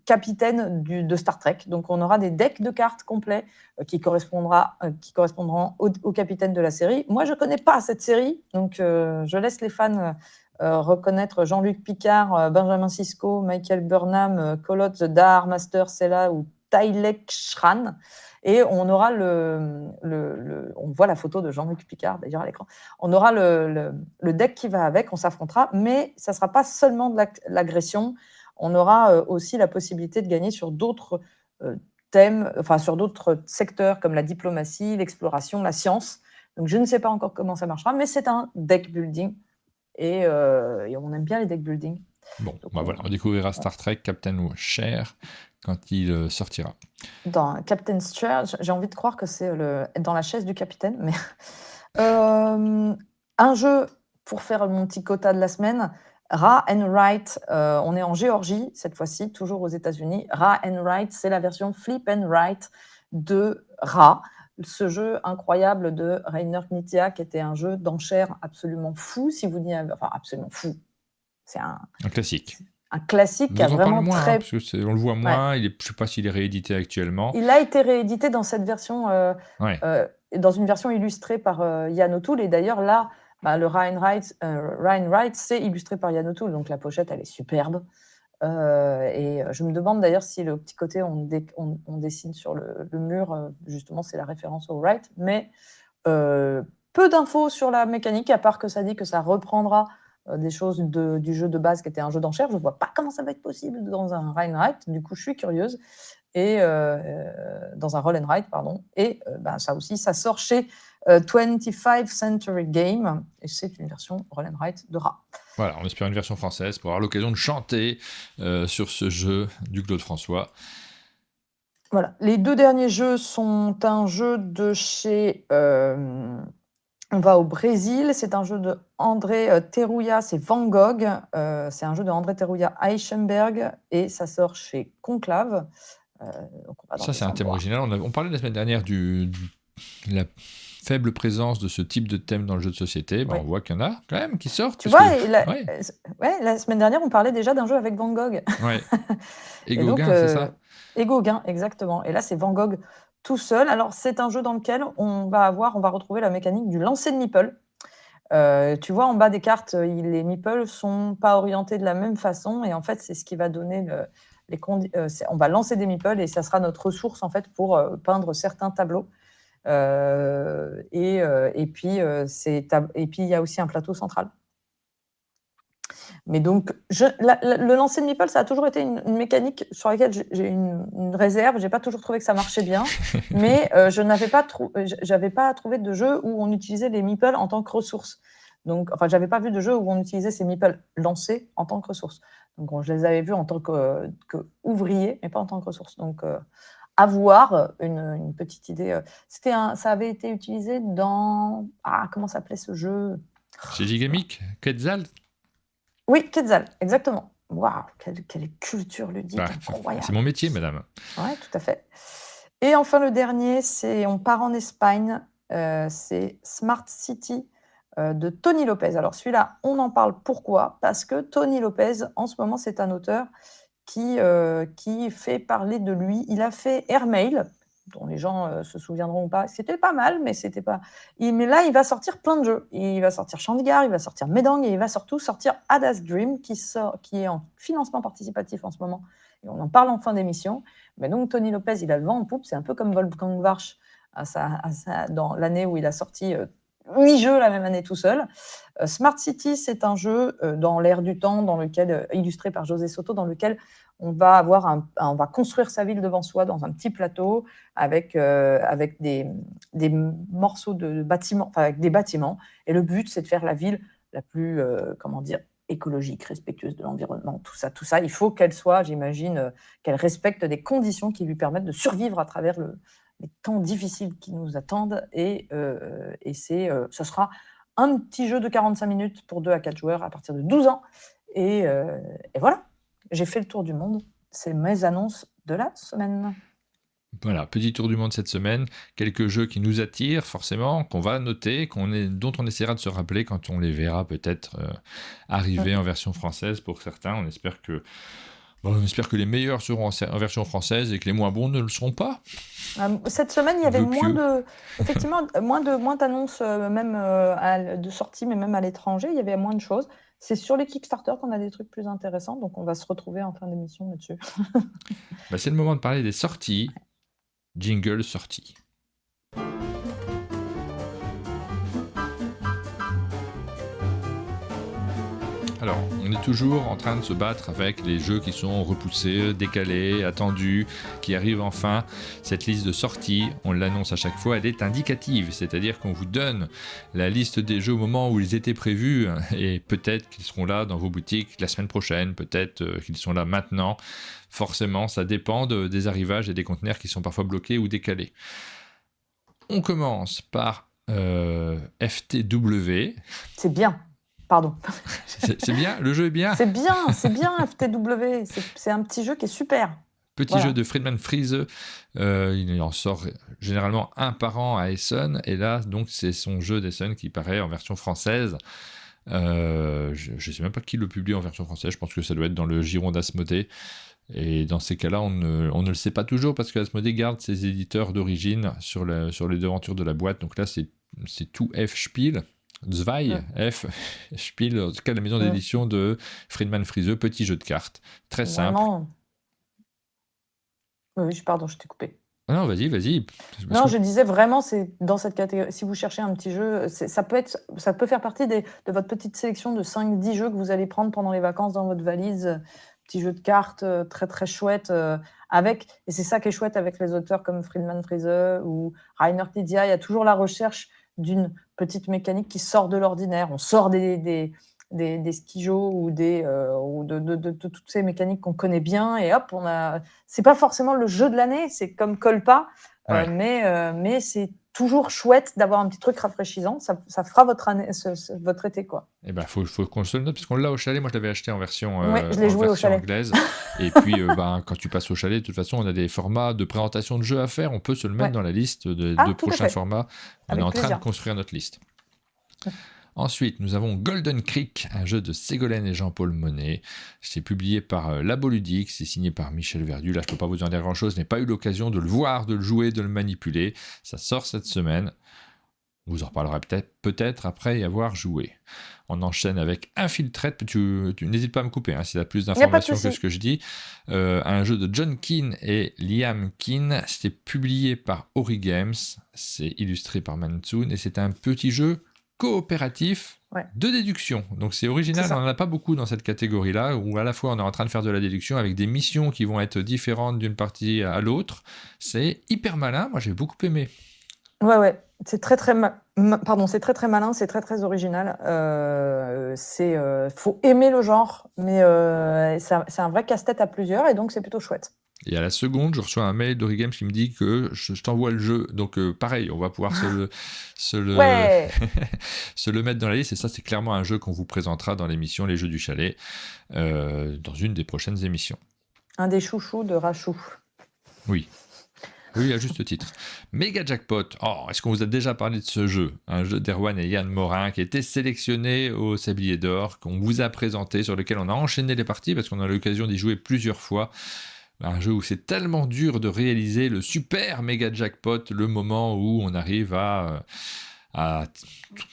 [SPEAKER 2] capitaines de Star Trek. Donc on aura des decks de cartes complets qui correspondront au capitaine de la série. Moi, je ne connais pas cette série, donc je laisse les fans reconnaître Jean-Luc Picard, Benjamin Sisko, Michael Burnham, Kolot the Dar, Master Sela ou Tайлek Shran. Et on aura on voit la photo de Jean-Luc Picard d'ailleurs à l'écran. On aura le deck qui va avec, on s'affrontera, mais ça ne sera pas seulement de l'agression. On aura aussi la possibilité de gagner sur d'autres thèmes, enfin sur d'autres secteurs comme la diplomatie, l'exploration, la science. Donc je ne sais pas encore comment ça marchera, mais c'est un deck building et on aime bien les deck building.
[SPEAKER 1] Bon, voilà, on découvrira Star Trek Captain Share quand il sortira.
[SPEAKER 2] Dans Captain's Chair, j'ai envie de croire que c'est dans la chaise du capitaine, mais un jeu pour faire mon petit quota de la semaine, Ra and Write. On est en Géorgie cette fois-ci, toujours aux États-Unis. Ra and Write, c'est la version Flip and Write de Ra. Ce jeu incroyable de Reiner Knizia, qui était un jeu d'enchères absolument fou. Si vous n'y avez, enfin absolument fou. C'est un
[SPEAKER 1] classique.
[SPEAKER 2] Un classique qui a vraiment
[SPEAKER 1] moins,
[SPEAKER 2] très.
[SPEAKER 1] Parce que on le voit moins. Je ne sais pas s'il est réédité actuellement.
[SPEAKER 2] Il a été réédité dans cette version, dans une version illustrée par Yann O'Toole. Et d'ailleurs, là, le Ryan Wright, c'est illustré par Yann O'Toole. Donc la pochette, elle est superbe. Et je me demande d'ailleurs si le petit côté on dessine sur le mur, justement, c'est la référence au Wright. Mais peu d'infos sur la mécanique, à part que ça dit que ça reprendra des choses du jeu de base qui était un jeu d'enchères. Je ne vois pas comment ça va être possible dans un Ryan Wright. Du coup, je suis curieuse. Et dans un Roll and Write, pardon. Et ça aussi, ça sort chez 25th Century Game. Et c'est une version Roll and Write de Ra.
[SPEAKER 1] Voilà, on espère une version française pour avoir l'occasion de chanter sur ce jeu du Claude François.
[SPEAKER 2] Voilà. Les 2 derniers jeux sont un jeu de chez... on va au Brésil, c'est un jeu de André Teruya, c'est Van Gogh, c'est un jeu de André Teruya Eichenberg et ça sort chez Conclave.
[SPEAKER 1] Donc ça, c'est un thème original. On parlait la semaine dernière de la faible présence de ce type de thème dans le jeu de société. On voit qu'il y en a quand même qui sortent.
[SPEAKER 2] Tu vois, la semaine dernière, on parlait déjà d'un jeu avec Van Gogh.
[SPEAKER 1] Ouais. Et Gauguin, c'est ça?
[SPEAKER 2] Et Gauguin, exactement. Et là, c'est Van Gogh tout seul. Alors, c'est un jeu dans lequel on va retrouver la mécanique du lancer de meeple. Tu vois, en bas des cartes, les meeples sont pas orientés de la même façon. Et en fait, c'est ce qui va donner on va lancer des meeples et ça sera notre ressource en fait pour peindre certains tableaux. Et puis, il y a aussi un plateau central. Mais donc, le lancer de meeple, ça a toujours été une mécanique sur laquelle j'ai une réserve. J'ai pas toujours trouvé que ça marchait bien, mais j'avais pas trouvé de jeu où on utilisait les meeples en tant que ressource. Donc, enfin, j'avais pas vu de jeu où on utilisait ces meeples lancés en tant que ressource. Donc, je les avais vus en tant qu'ouvriers, mais pas en tant que ressource. Donc, avoir une petite idée. Ça avait été utilisé dans... Ah, comment s'appelait ce jeu?
[SPEAKER 1] Chez Gigamic, Quetzal.
[SPEAKER 2] Oui, Quetzal, exactement. Waouh, quelle culture ludique
[SPEAKER 1] Bah,
[SPEAKER 2] incroyable.
[SPEAKER 1] c'est mon métier, madame.
[SPEAKER 2] Ouais, tout à fait. Et enfin, le dernier, on part en Espagne, c'est Smart City de Tony Lopez. Alors celui-là, on en parle pourquoi? Parce que Tony Lopez, en ce moment, c'est un auteur qui fait parler de lui. Il a fait Airmail, dont les gens se souviendront pas. C'était pas mal, mais c'était pas. Mais là, il va sortir plein de jeux. Il va sortir Shandigarh, il va sortir Medang et il va surtout sortir Ada's Dream, qui est en financement participatif en ce moment. Et on en parle en fin d'émission. Mais donc, Tony Lopez, il a le vent en poupe. C'est un peu comme Wolfgang Warsch dans l'année où il a sorti 8 jeux la même année tout seul. Smart City, c'est un jeu dans l'air du temps, illustré par José Soto, dans lequel on va construire sa ville devant soi dans un petit plateau avec des morceaux de bâtiments, enfin avec des bâtiments. Et le but, c'est de faire la ville la plus, écologique, respectueuse de l'environnement, tout ça. Il faut qu'elle soit, j'imagine, qu'elle respecte des conditions qui lui permettent de survivre à travers les temps difficiles qui nous attendent. Et ce sera un petit jeu de 45 minutes pour 2 à 4 joueurs à partir de 12 ans. Et voilà, j'ai fait le tour du monde. C'est mes annonces de la semaine.
[SPEAKER 1] Voilà, petit tour du monde cette semaine. Quelques jeux qui nous attirent forcément, qu'on va noter, dont on essaiera de se rappeler quand on les verra peut-être arriver en version française pour certains. On espère que les meilleurs seront en version française et que les moins bons ne le seront pas.
[SPEAKER 2] Cette semaine, il y avait effectivement moins d'annonces, même de sortie, mais même à l'étranger, il y avait moins de choses. C'est sur les Kickstarter qu'on a des trucs plus intéressants, donc on va se retrouver en fin d'émission là-dessus.
[SPEAKER 1] C'est le moment de parler des sorties. Jingle sortie. Alors, on est toujours en train de se battre avec les jeux qui sont repoussés, décalés, attendus, qui arrivent enfin. Cette liste de sorties, on l'annonce à chaque fois, elle est indicative, c'est-à-dire qu'on vous donne la liste des jeux au moment où ils étaient prévus, et peut-être qu'ils seront là dans vos boutiques la semaine prochaine, peut-être qu'ils sont là maintenant. Forcément, ça dépend des arrivages et des conteneurs qui sont parfois bloqués ou décalés. On commence par FTW.
[SPEAKER 2] C'est bien. Pardon.
[SPEAKER 1] C'est bien, le jeu est bien.
[SPEAKER 2] C'est bien FTW. C'est un petit jeu qui est super.
[SPEAKER 1] Petit jeu de Friedman Friese. Il en sort généralement un par an à Essen. Et là, donc, c'est son jeu d'Essen qui paraît en version française. Je ne sais même pas qui le publie en version française. Je pense que ça doit être dans le giron d'Asmodée. Et dans ces cas-là, on ne le sait pas toujours parce que Asmodée garde ses éditeurs d'origine sur les devantures de la boîte. Donc là, c'est tout F Spiel. Zwei, F, Spiel, en tout cas la maison d'édition de Friedman Friese, petit jeu de cartes, très simple.
[SPEAKER 2] Oui, pardon, je t'ai coupé.
[SPEAKER 1] Non, vas-y.
[SPEAKER 2] Non, je disais vraiment, c'est dans cette catégorie. Si vous cherchez un petit jeu, ça peut faire partie de votre petite sélection de 5-10 jeux que vous allez prendre pendant les vacances dans votre valise. Petit jeu de cartes très très chouette et c'est ça qui est chouette avec les auteurs comme Friedman Friese ou Rainer Knizia. Il y a toujours la recherche d'une petite mécanique qui sort de l'ordinaire. On sort des skijo ou de toutes ces mécaniques qu'on connaît bien et hop, c'est pas forcément le jeu de l'année, c'est comme Colpa, mais c'est toujours chouette d'avoir un petit truc rafraîchissant. Ça fera votre été, quoi.
[SPEAKER 1] Et faut qu'on se le note parce qu'on l'a au chalet. Moi, je l'avais acheté en version,
[SPEAKER 2] je l'ai joué au chalet.
[SPEAKER 1] Anglaise. Et puis, quand tu passes au chalet, de toute façon, on a des formats de présentation de jeux à faire. On peut se le mettre dans la liste de prochains formats. On est en train de construire notre liste. Ensuite, nous avons Golden Creek, un jeu de Ségolène et Jean-Paul Monet. C'est publié par Labo Ludique, c'est signé par Michel Verdu. Là, je ne peux pas vous en dire grand-chose, je n'ai pas eu l'occasion de le voir, de le jouer, de le manipuler. Ça sort cette semaine. On vous en reparlera peut-être après y avoir joué. On enchaîne avec Infiltrate. Tu n'hésites pas à me couper si tu as plus d'informations que ce que je dis. Un jeu de John Keane et Liam Keane. C'était publié par Ori Games. C'est illustré par Mansoon. Et c'est un petit jeu coopératif de déduction. Donc c'est original, on n'en a pas beaucoup dans cette catégorie-là, où à la fois on est en train de faire de la déduction avec des missions qui vont être différentes d'une partie à l'autre. C'est hyper malin, moi j'ai beaucoup aimé.
[SPEAKER 2] Ouais, c'est très très malin, c'est très très original. Faut aimer le genre, mais c'est un vrai casse-tête à plusieurs et donc c'est plutôt chouette.
[SPEAKER 1] Et à la seconde, je reçois un mail d'Origames qui me dit que je t'envoie le jeu. Donc pareil, on va pouvoir
[SPEAKER 2] Ouais.
[SPEAKER 1] se le mettre dans la liste. Et ça, c'est clairement un jeu qu'on vous présentera dans l'émission Les Jeux du Chalet, dans une des prochaines émissions.
[SPEAKER 2] Un des chouchous de Rachou.
[SPEAKER 1] Oui. Oui, à juste titre. Méga Jackpot. Oh, est-ce qu'on vous a déjà parlé de ce jeu? Un jeu d'Erwan et Yann Morin qui a été sélectionné au Sablier d'Or, qu'on vous a présenté, sur lequel on a enchaîné les parties parce qu'on a eu l'occasion d'y jouer plusieurs fois. Un jeu où c'est tellement dur de réaliser le super méga jackpot, le moment où on arrive à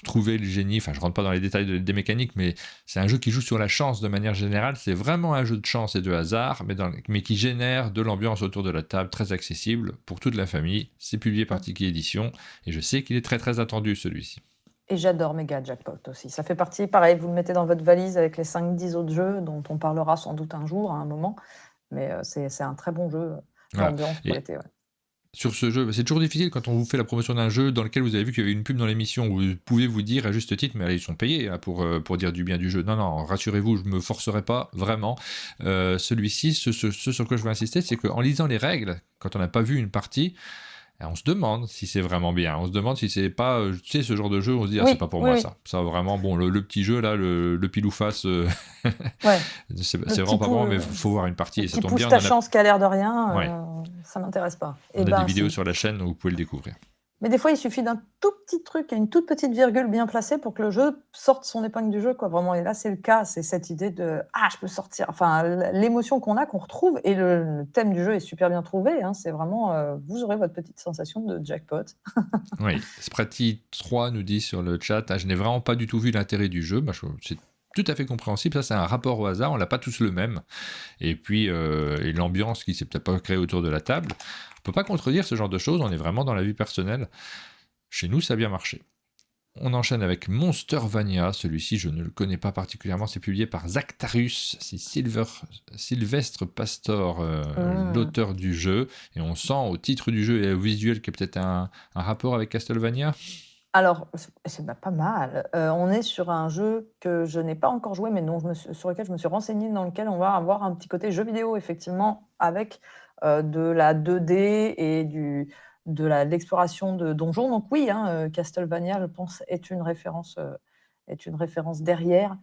[SPEAKER 1] trouver le génie. Enfin, je rentre pas dans les détails des mécaniques, mais c'est un jeu qui joue sur la chance de manière générale. C'est vraiment un jeu de chance et de hasard, mais qui génère de l'ambiance autour de la table, très accessible pour toute la famille. C'est publié par Tiki Édition, et je sais qu'il est très très attendu, celui-ci.
[SPEAKER 2] Et j'adore Méga Jackpot aussi. Ça fait partie, pareil, vous le mettez dans votre valise avec les 5-10 autres jeux dont on parlera sans doute un jour, à un moment. Mais c'est un très bon jeu d'ambiance pour l'été. Ouais.
[SPEAKER 1] Sur ce jeu, c'est toujours difficile quand on vous fait la promotion d'un jeu dans lequel vous avez vu qu'il y avait une pub dans l'émission où vous pouvez vous dire à juste titre, mais allez, ils sont payés pour dire du bien du jeu. Non, rassurez-vous, je me forcerai pas vraiment. Celui-ci, ce sur quoi je veux insister, c'est qu'en lisant les règles, quand on n'a pas vu une partie, on se demande si c'est vraiment bien. On se demande si c'est pas, tu sais, ce genre de jeu, on se dit, c'est pas pour moi ça. Ça, vraiment, bon, le petit jeu là, le pile ou face, c'est vraiment pas bon, mais il faut voir une partie. Et ça tombe bien.
[SPEAKER 2] Ta chance qui a l'air de rien, ça m'intéresse pas.
[SPEAKER 1] On a des vidéos sur la chaîne où vous pouvez le découvrir.
[SPEAKER 2] Mais des fois, il suffit d'un tout petit truc, une toute petite virgule bien placée pour que le jeu sorte son épingle du jeu, quoi, vraiment. Et là, c'est le cas. C'est cette idée de « Ah, je peux sortir ». Enfin, l'émotion qu'on retrouve. Et le thème du jeu est super bien trouvé. Hein, c'est vraiment, vous aurez votre petite sensation de jackpot.
[SPEAKER 1] Oui, Sprati 3 nous dit sur le chat, je n'ai vraiment pas du tout vu l'intérêt du jeu. C'est tout à fait compréhensible. Ça, c'est un rapport au hasard. On l'a pas tous le même. Et puis, et l'ambiance qui s'est peut-être pas créée autour de la table. On peut pas contredire ce genre de choses, on est vraiment dans la vie personnelle. Chez nous, ça a bien marché. On enchaîne avec Monstervania, celui-ci je ne le connais pas particulièrement, c'est publié par Zactarus, c'est Sylvestre Pastor, l'auteur du jeu, et on sent au titre du jeu et au visuel qu'il y a peut-être un rapport avec Castlevania.
[SPEAKER 2] Alors, c'est pas mal. On est sur un jeu que je n'ai pas encore joué, mais sur lequel je me suis renseignée, dans lequel on va avoir un petit côté jeu vidéo, effectivement, avec de la 2D et de l'exploration de donjons. Donc oui, Castlevania, je pense, est une référence derrière.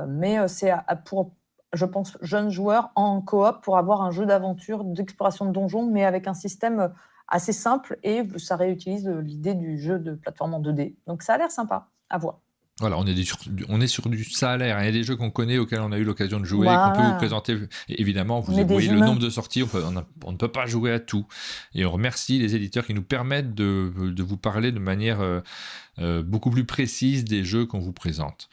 [SPEAKER 2] Mais c'est pour, je pense, jeunes joueurs en coop pour avoir un jeu d'aventure, d'exploration de donjons, mais avec un système assez simple, et ça réutilise l'idée du jeu de plateforme en 2D. Donc ça a l'air sympa à voir.
[SPEAKER 1] Voilà, on est sur du ça a l'air. Il y a des jeux qu'on connaît, auxquels on a eu l'occasion de jouer, qu'on peut vous présenter. Et évidemment, vous voyez le nombre de sorties, on ne peut pas jouer à tout. Et on remercie les éditeurs qui nous permettent de vous parler de manière beaucoup plus précise des jeux qu'on vous présente.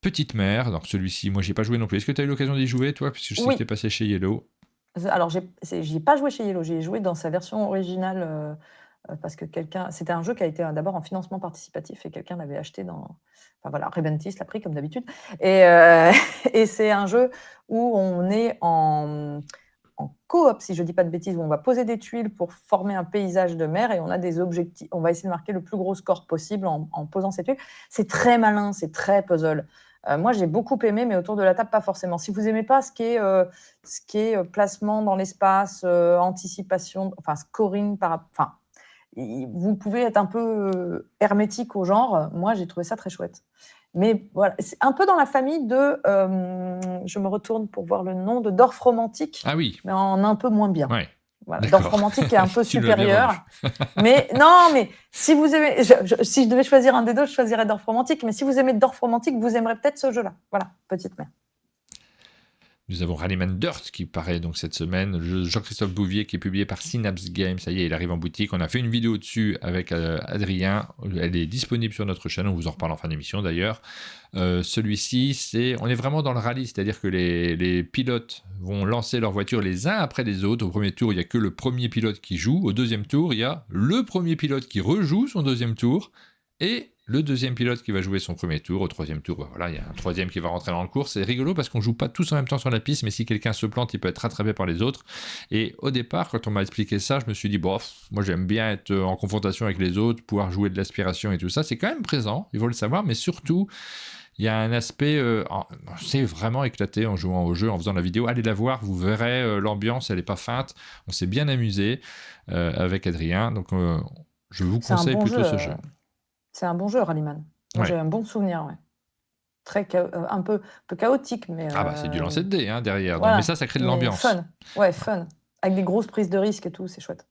[SPEAKER 1] Petite Mère, donc celui-ci, moi j'y ai pas joué non plus. Est-ce que tu as eu l'occasion d'y jouer, toi? Puisque je sais que tu es passé chez Yellow.
[SPEAKER 2] Alors, j'y ai pas joué chez Yellow, j'ai joué dans sa version originale. Parce que c'était un jeu qui a été d'abord en financement participatif et quelqu'un l'avait acheté Rebentis l'a pris comme d'habitude. Et c'est un jeu où on est en coop, si je dis pas de bêtises, où on va poser des tuiles pour former un paysage de mer et on a des objectifs. On va essayer de marquer le plus gros score possible en posant ces tuiles. C'est très malin, c'est très puzzle. Moi, j'ai beaucoup aimé, mais autour de la table, pas forcément. Si vous n'aimez pas ce qui est placement dans l'espace, anticipation, scoring, vous pouvez être un peu hermétique au genre. Moi, j'ai trouvé ça très chouette. Mais voilà, c'est un peu dans la famille de... je me retourne pour voir le nom de Dorf Romantique.
[SPEAKER 1] Ah oui.
[SPEAKER 2] Mais en un peu moins bien.
[SPEAKER 1] Ouais.
[SPEAKER 2] Voilà, Dorf Romantique est un peu supérieur. Mais si vous aimez... si je devais choisir un des deux, je choisirais Dorf Romantique. Mais si vous aimez Dorf Romantique, vous aimerez peut-être ce jeu-là. Voilà, Petite Mère.
[SPEAKER 1] Nous avons Rallyman Dirt qui paraît donc cette semaine, le jeu de Jean-Christophe Bouvier qui est publié par Synapse Games. Ça y est, il arrive en boutique. On a fait une vidéo dessus avec Adrien. Elle est disponible sur notre chaîne. On vous en reparle en fin d'émission d'ailleurs. Celui-ci, on est vraiment dans le rallye, c'est-à-dire que les pilotes vont lancer leurs voitures les uns après les autres. Au premier tour, il n'y a que le premier pilote qui joue. Au deuxième tour, il y a le premier pilote qui rejoue son deuxième tour. Et le deuxième pilote qui va jouer son premier tour. Au troisième tour, il y a un troisième qui va rentrer dans le cours. C'est rigolo parce qu'on joue pas tous en même temps sur la piste, mais si quelqu'un se plante, il peut être rattrapé par les autres. Et au départ, quand on m'a expliqué ça, je me suis dit, moi j'aime bien être en confrontation avec les autres, pouvoir jouer de l'aspiration et tout ça. C'est quand même présent, il faut le savoir, mais surtout, Il y a un aspect, on s'est vraiment éclaté en jouant au jeu, en faisant la vidéo. Allez la voir, vous verrez, l'ambiance, elle n'est pas feinte. On s'est bien amusé avec Adrien, donc je vous
[SPEAKER 2] C'est un
[SPEAKER 1] conseille
[SPEAKER 2] bon
[SPEAKER 1] plutôt
[SPEAKER 2] jeu.
[SPEAKER 1] ce jeu.
[SPEAKER 2] C'est un bon jeu, Rallyman. Moi,
[SPEAKER 1] Ouais.
[SPEAKER 2] j'ai un bon souvenir, ouais. Un peu chaotique, mais
[SPEAKER 1] Ah bah c'est du lancer de dés derrière, donc,
[SPEAKER 2] voilà.
[SPEAKER 1] mais ça crée de
[SPEAKER 2] Mais
[SPEAKER 1] l'ambiance.
[SPEAKER 2] fun. Ouais, fun. Avec des grosses prises de risque et tout, c'est chouette.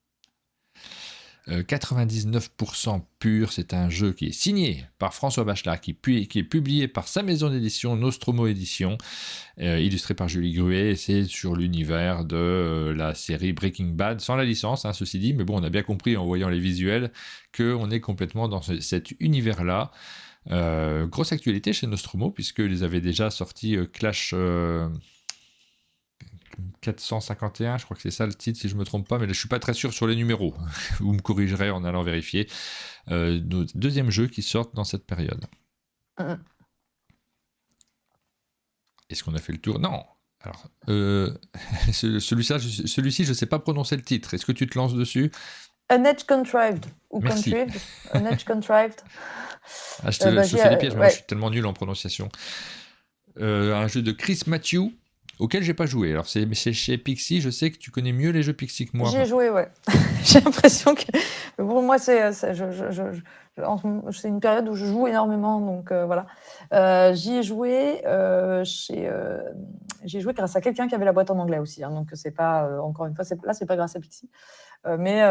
[SPEAKER 1] 99% pur, c'est un jeu qui est signé par François Bachelard, qui est publié par sa maison d'édition Nostromo Édition, illustré par Julie Gruet, et c'est sur l'univers de la série Breaking Bad, sans la licence, ceci dit, mais bon, on a bien compris en voyant les visuels qu'on est complètement dans cet univers-là. Grosse actualité chez Nostromo, puisqu'ils avaient déjà sorti Clash 451, je crois que c'est ça le titre si je ne me trompe pas, mais là, je ne suis pas très sûr sur les numéros. Vous me corrigerez en allant vérifier. Nos deuxième jeu qui sortent dans cette période. Est-ce qu'on a fait le tour? Non. Alors, celui-ci, je ne sais pas prononcer le titre. Est-ce que tu te lances dessus?
[SPEAKER 2] An Edge Contrived. Ou
[SPEAKER 1] Merci.
[SPEAKER 2] Contrived. An Edge Contrived.
[SPEAKER 1] Je te fais des pièges, mais moi je suis tellement nul en prononciation. Un jeu de Chris Matthew, auquel j'ai pas joué. Alors c'est chez Pixie, je sais que tu connais mieux les jeux Pixie que moi.
[SPEAKER 2] J'y ai joué, ouais. J'ai l'impression que pour moi c'est une période où je joue énormément, donc voilà. J'y ai joué j'ai joué grâce à quelqu'un qui avait la boîte en anglais aussi, donc c'est pas encore une fois c'est pas grâce à Pixie, mais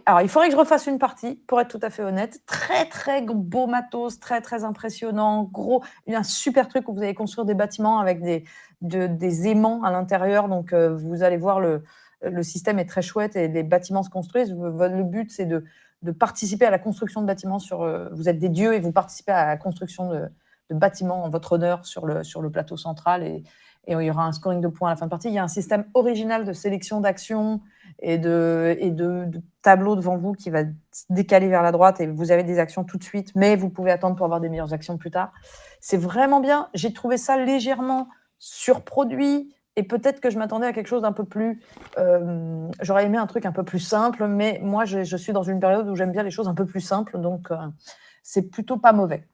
[SPEAKER 2] alors, il faudrait que je refasse une partie, pour être tout à fait honnête. Très, très beau matos, très, très impressionnant, gros. Un super truc où vous allez construire des bâtiments avec des aimants à l'intérieur. Donc, vous allez voir, le système est très chouette et les bâtiments se construisent. Le but, c'est de participer à la construction de bâtiments. Vous êtes des dieux et vous participez à la construction de bâtiments en votre honneur sur le plateau central. Et il y aura un scoring de points à la fin de partie. Il y a un système original de sélection d'actions et de tableau devant vous qui va se décaler vers la droite et vous avez des actions tout de suite, mais vous pouvez attendre pour avoir des meilleures actions plus tard. C'est vraiment bien. J'ai trouvé ça légèrement surproduit et peut-être que je m'attendais à quelque chose d'un peu plus... j'aurais aimé un truc un peu plus simple, mais moi, je suis dans une période où j'aime bien les choses un peu plus simples, donc c'est plutôt pas mauvais.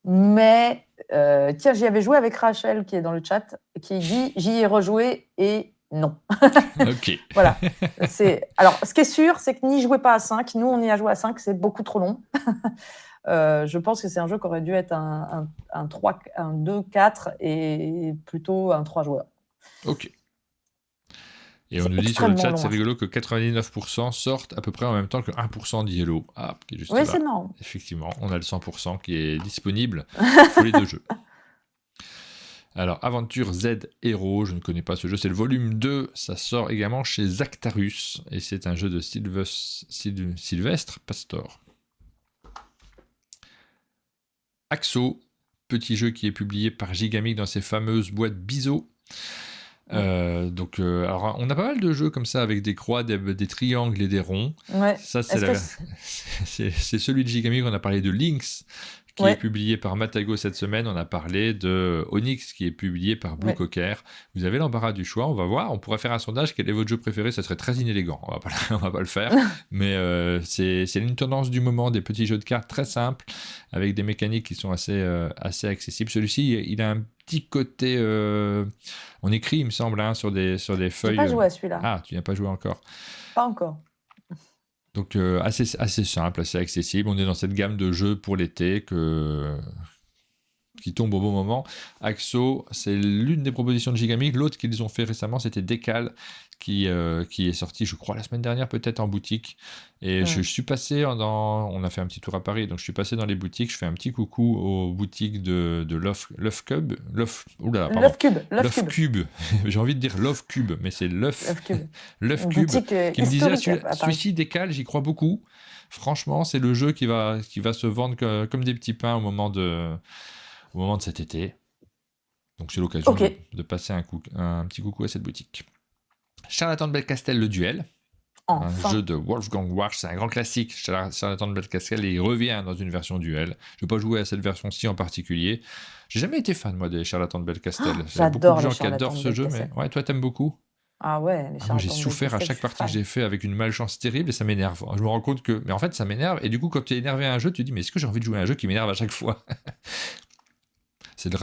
[SPEAKER 2] Mais tiens, j'y avais joué avec Rachel qui est dans le chat, qui dit « j'y ai rejoué et non ».
[SPEAKER 1] Ok.
[SPEAKER 2] Voilà. Alors, ce qui est sûr, c'est que n'y jouez pas à 5. Nous, on y a joué à 5, c'est beaucoup trop long. Je pense que c'est un jeu qui aurait dû être un 2-4 et plutôt un 3 joueurs.
[SPEAKER 1] Ok. Et on nous dit sur le chat, c'est rigolo que 99% sortent à peu près en même temps que 1% d'Yellow. Ah, qui est juste là.
[SPEAKER 2] C'est marrant.
[SPEAKER 1] Effectivement, on a le 100% qui est disponible pour les deux jeux. Alors, Aventure Z Hero, je ne connais pas ce jeu, c'est le volume 2, ça sort également chez Zactarus, et c'est un jeu de Sylvestre Pastor. Axo, petit jeu qui est publié par Gigamic dans ses fameuses boîtes Biseau. Alors, on a pas mal de jeux comme ça avec des croix, des triangles et des ronds.
[SPEAKER 2] Ouais.
[SPEAKER 1] Ça, c'est celui de Gigamic. On a parlé de Lynx, qui est publié par Matago cette semaine. On a parlé de Onyx, qui est publié par Blue Cocker. Vous avez l'embarras du choix. On va voir. On pourrait faire un sondage. Quel est votre jeu préféré? Ça serait très inélégant. On va pas le faire. Mais c'est une tendance du moment, des petits jeux de cartes très simples, avec des mécaniques qui sont assez accessibles. Celui-ci, il a un petit côté... on écrit, il me semble, sur des feuilles.
[SPEAKER 2] J'ai pas joué à celui-là.
[SPEAKER 1] Ah, tu n'as pas joué encore?
[SPEAKER 2] Pas encore.
[SPEAKER 1] Donc assez simple, assez accessible. On est dans cette gamme de jeux pour l'été qui tombe au bon moment. Axo, c'est l'une des propositions de Gigamic. L'autre qu'ils ont fait récemment, c'était Décal, qui est sorti, je crois, la semaine dernière, peut-être en boutique. Et je suis passé on a fait un petit tour à Paris, donc je suis passé dans les boutiques. Je fais un petit coucou aux boutiques de Love Cube. Love Cube. J'ai envie de dire Love Cube, mais c'est Love Cube. Qui me disait, celui-ci Décal, j'y crois beaucoup. Franchement, c'est le jeu qui va se vendre comme des petits pains au moment de cet été. Donc c'est l'occasion de passer un petit coucou à cette boutique. Charlatan de Belcastel, le duel. Un jeu de Wolfgang Warsch, c'est un grand classique. Charlatan de Belcastel, et il revient dans une version duel. Je n'ai pas joué à cette version-ci en particulier. J'ai jamais été fan, moi, des Charlatans de Belcastel.
[SPEAKER 2] J'adore
[SPEAKER 1] beaucoup de gens qui adorent ce jeu, mais ouais, toi, t'aimes beaucoup?
[SPEAKER 2] Ah ouais, les
[SPEAKER 1] Ah, moi, j'ai
[SPEAKER 2] charlatans de
[SPEAKER 1] souffert à
[SPEAKER 2] Bruxelles, je
[SPEAKER 1] chaque
[SPEAKER 2] suis
[SPEAKER 1] partie que
[SPEAKER 2] fan.
[SPEAKER 1] j'ai fait avec une malchance terrible et ça m'énerve. Je me rends compte que, mais en fait, ça m'énerve. Et du coup, quand tu es énervé à un jeu, tu te dis, mais est-ce que j'ai envie de jouer à un jeu qui m'énerve à chaque fois? C'est le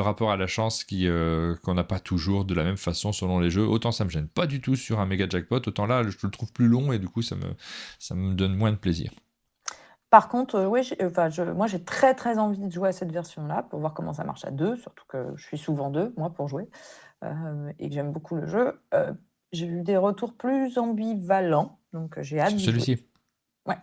[SPEAKER 1] rapport à la chance qu'on n'a pas toujours de la même façon selon les jeux. Autant ça me gêne pas du tout sur un méga jackpot, autant là, je le trouve plus long et du coup, ça me donne moins de plaisir.
[SPEAKER 2] Par contre, oui, moi, j'ai très, très envie de jouer à cette version-là pour voir comment ça marche à 2, surtout que je suis souvent 2, moi, pour jouer, et que j'aime beaucoup le jeu. J'ai eu des retours plus ambivalents, donc j'ai hâte
[SPEAKER 1] Sur
[SPEAKER 2] d'y jouer.
[SPEAKER 1] celui-ci,
[SPEAKER 2] Ouais.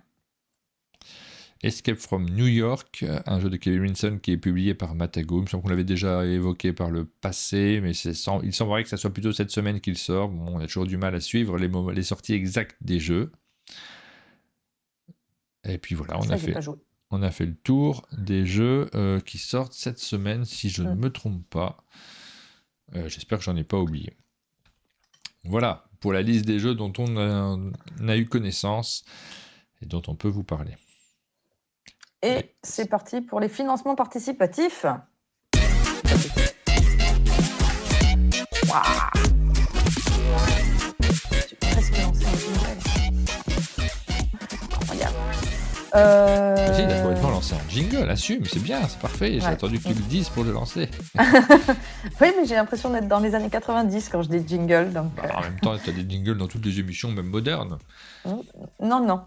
[SPEAKER 1] Escape from New York, un jeu de Kevin Wilson qui est publié par Matago. Il me semble qu'on l'avait déjà évoqué par le passé, mais il semblerait que ça soit plutôt cette semaine qu'il sort. Bon, on a toujours du mal à suivre les sorties exactes des jeux. Et puis voilà,
[SPEAKER 2] Ça, j'ai pas joué.
[SPEAKER 1] on a fait le tour des jeux qui sortent cette semaine, si je ne me trompe pas. J'espère que j'en ai pas oublié. Voilà, pour la liste des jeux dont on a eu connaissance et dont on peut vous parler.
[SPEAKER 2] Et c'est parti pour les financements participatifs. Waouh! J'ai presque lancé un jingle. Incroyable.
[SPEAKER 1] Vas-y, il a complètement lancé un jingle, assume, c'est bien, c'est parfait. J'ai attendu que tu le dises pour le lancer.
[SPEAKER 2] Oui, mais j'ai l'impression d'être dans les années 90 quand je dis jingle. Donc,
[SPEAKER 1] En même temps, tu as des jingles dans toutes les émissions, même modernes.
[SPEAKER 2] Non.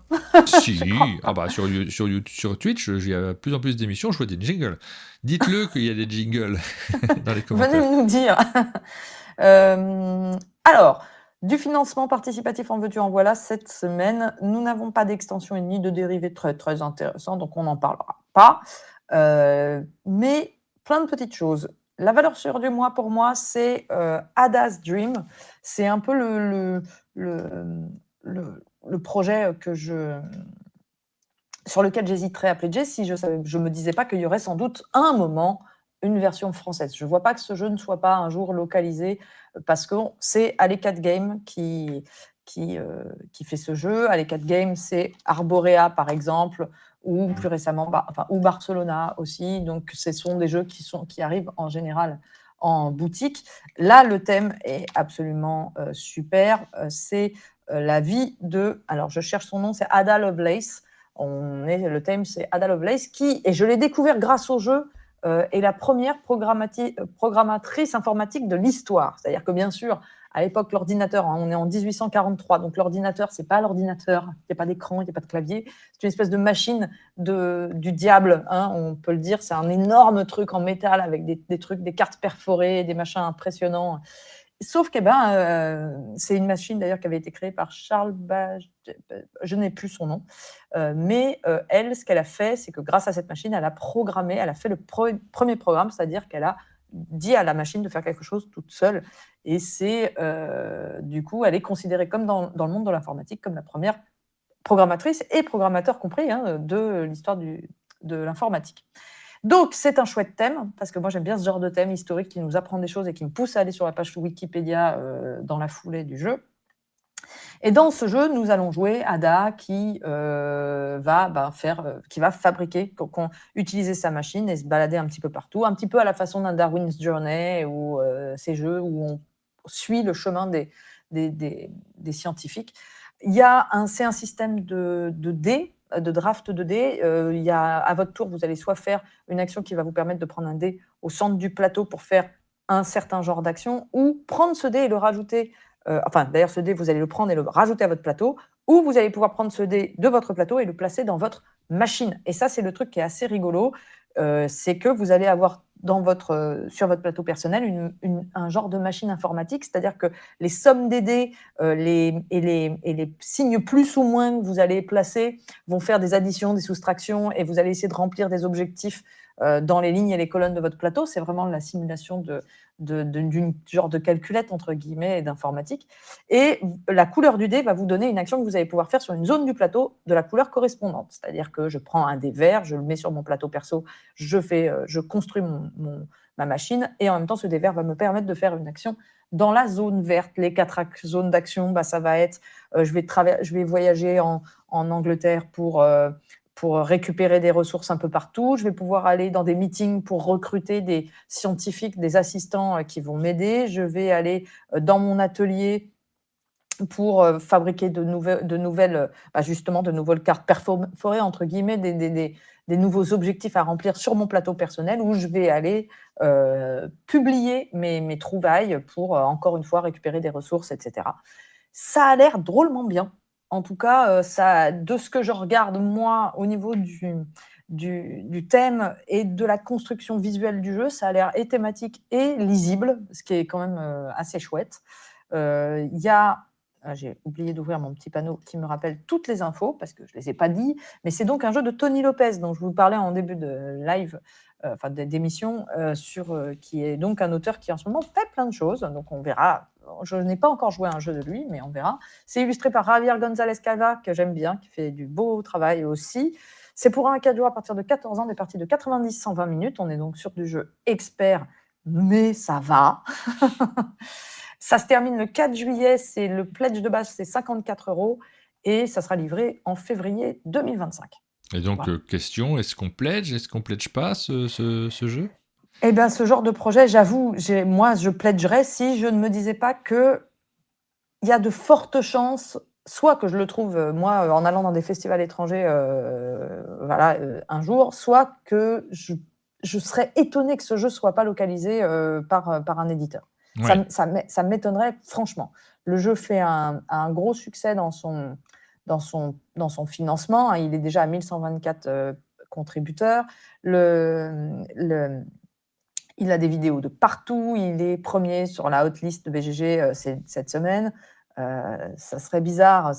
[SPEAKER 1] Si, ah bah sur Twitch, il y a de plus en plus d'émissions, je vois des jingles. Dites-le qu'il y a des jingles dans les commentaires.
[SPEAKER 2] Venez nous dire. Alors, du financement participatif en veux-tu en voilà, cette semaine, nous n'avons pas d'extension et ni de dérivés très, très intéressants, donc on n'en parlera pas. Mais plein de petites choses. La valeur sûre du mois, pour moi, c'est Ada's Dream. C'est un peu le projet sur lequel j'hésiterais à pledger si je me disais pas qu'il y aurait sans doute un moment une version française. Je vois pas que ce jeu ne soit pas un jour localisé parce que c'est Alecat Games qui fait ce jeu. Alecat Games, c'est Arborea par exemple, ou plus récemment, ou Barcelona aussi. Donc, ce sont des jeux qui arrivent en général en boutique. Là, le thème est absolument super. C'est la vie de. Alors, je cherche son nom, c'est Ada Lovelace. Le thème, c'est Ada Lovelace, et je l'ai découvert grâce au jeu, est la première programmatrice informatique de l'histoire. C'est-à-dire que, bien sûr, à l'époque, l'ordinateur, on est en 1843, donc l'ordinateur, c'est pas l'ordinateur, il n'y a pas d'écran, il n'y a pas de clavier, c'est une espèce de machine du diable, on peut le dire, c'est un énorme truc en métal avec des trucs, des cartes perforées, des machins impressionnants. Sauf que c'est une machine d'ailleurs qui avait été créée par Charles Babbage, je n'ai plus son nom, mais elle, ce qu'elle a fait, c'est que grâce à cette machine, elle a fait le premier programme, c'est-à-dire qu'elle a dit à la machine de faire quelque chose toute seule. Et c'est du coup, elle est considérée comme dans le monde de l'informatique comme la première programmatrice et programmateur compris de l'histoire de l'informatique. Donc, c'est un chouette thème, parce que moi, j'aime bien ce genre de thème historique qui nous apprend des choses et qui me pousse à aller sur la page Wikipédia dans la foulée du jeu. Et dans ce jeu, nous allons jouer Ada qui va fabriquer, utiliser sa machine et se balader un petit peu partout, un petit peu à la façon d'un Darwin's Journey ou ces jeux où on suit le chemin des scientifiques. C'est un système de dés, de draft de dés. À votre tour, vous allez soit faire une action qui va vous permettre de prendre un dé au centre du plateau pour faire un certain genre d'action, ou prendre ce dé et le rajouter. D'ailleurs, ce dé, vous allez le prendre et le rajouter à votre plateau, ou vous allez pouvoir prendre ce dé de votre plateau et le placer dans votre machine. Et ça, c'est le truc qui est assez rigolo. C'est que vous allez avoir sur votre plateau personnel un genre de machine informatique, c'est-à-dire que les sommes des dés et les signes plus ou moins que vous allez placer vont faire des additions, des soustractions, et vous allez essayer de remplir des objectifs dans les lignes et les colonnes de votre plateau. C'est vraiment la simulation d'une genre de calculette, entre guillemets, d'informatique. Et la couleur du dé va vous donner une action que vous allez pouvoir faire sur une zone du plateau de la couleur correspondante. C'est-à-dire que je prends un dé vert, je le mets sur mon plateau perso, je construis ma machine, et en même temps, ce dé vert va me permettre de faire une action dans la zone verte. Les 4 zones d'action, ça va être je vais voyager en Angleterre pour pour récupérer des ressources un peu partout. Je vais pouvoir aller dans des meetings pour recruter des scientifiques, des assistants qui vont m'aider. Je vais aller dans mon atelier pour fabriquer de nouvelles cartes perforées, entre guillemets, des nouveaux objectifs à remplir sur mon plateau personnel, où je vais aller publier mes trouvailles pour, encore une fois, récupérer des ressources, etc. Ça a l'air drôlement bien. En tout cas, de ce que je regarde, moi, au niveau du thème et de la construction visuelle du jeu, ça a l'air et thématique et lisible, ce qui est quand même assez chouette. Il y a j'ai oublié d'ouvrir mon petit panneau qui me rappelle toutes les infos parce que je ne les ai pas dit, mais c'est donc un jeu de Tony Lopez dont je vous parlais en début de live, d'émission, qui est donc un auteur qui en ce moment fait plein de choses, donc on verra. Je n'ai pas encore joué à un jeu de lui, mais on verra. C'est illustré par Javier González Cava, que j'aime bien, qui fait du beau travail aussi. C'est pour 1 à 4 joueurs à partir de 14 ans, des parties de 90-120 minutes. On est donc sur du jeu expert, mais ça va. Ça se termine le 4 juillet, c'est le pledge de base, c'est 54 € et ça sera livré en février 2025.
[SPEAKER 1] Et donc, question, est-ce qu'on pledge pas ce jeu?
[SPEAKER 2] Eh bien, ce genre de projet, j'avoue, moi, je pledgerais si je ne me disais pas qu'il y a de fortes chances, soit que je le trouve, moi, en allant dans des festivals étrangers, un jour, soit que je serais étonnée que ce jeu ne soit pas localisé par un éditeur.
[SPEAKER 1] Ouais.
[SPEAKER 2] Ça m'étonnerait franchement. Le jeu fait un gros succès dans son financement. Il est déjà à 1124 contributeurs. Il a des vidéos de partout. Il est premier sur la hotlist de BGG cette semaine. Ça serait bizarre.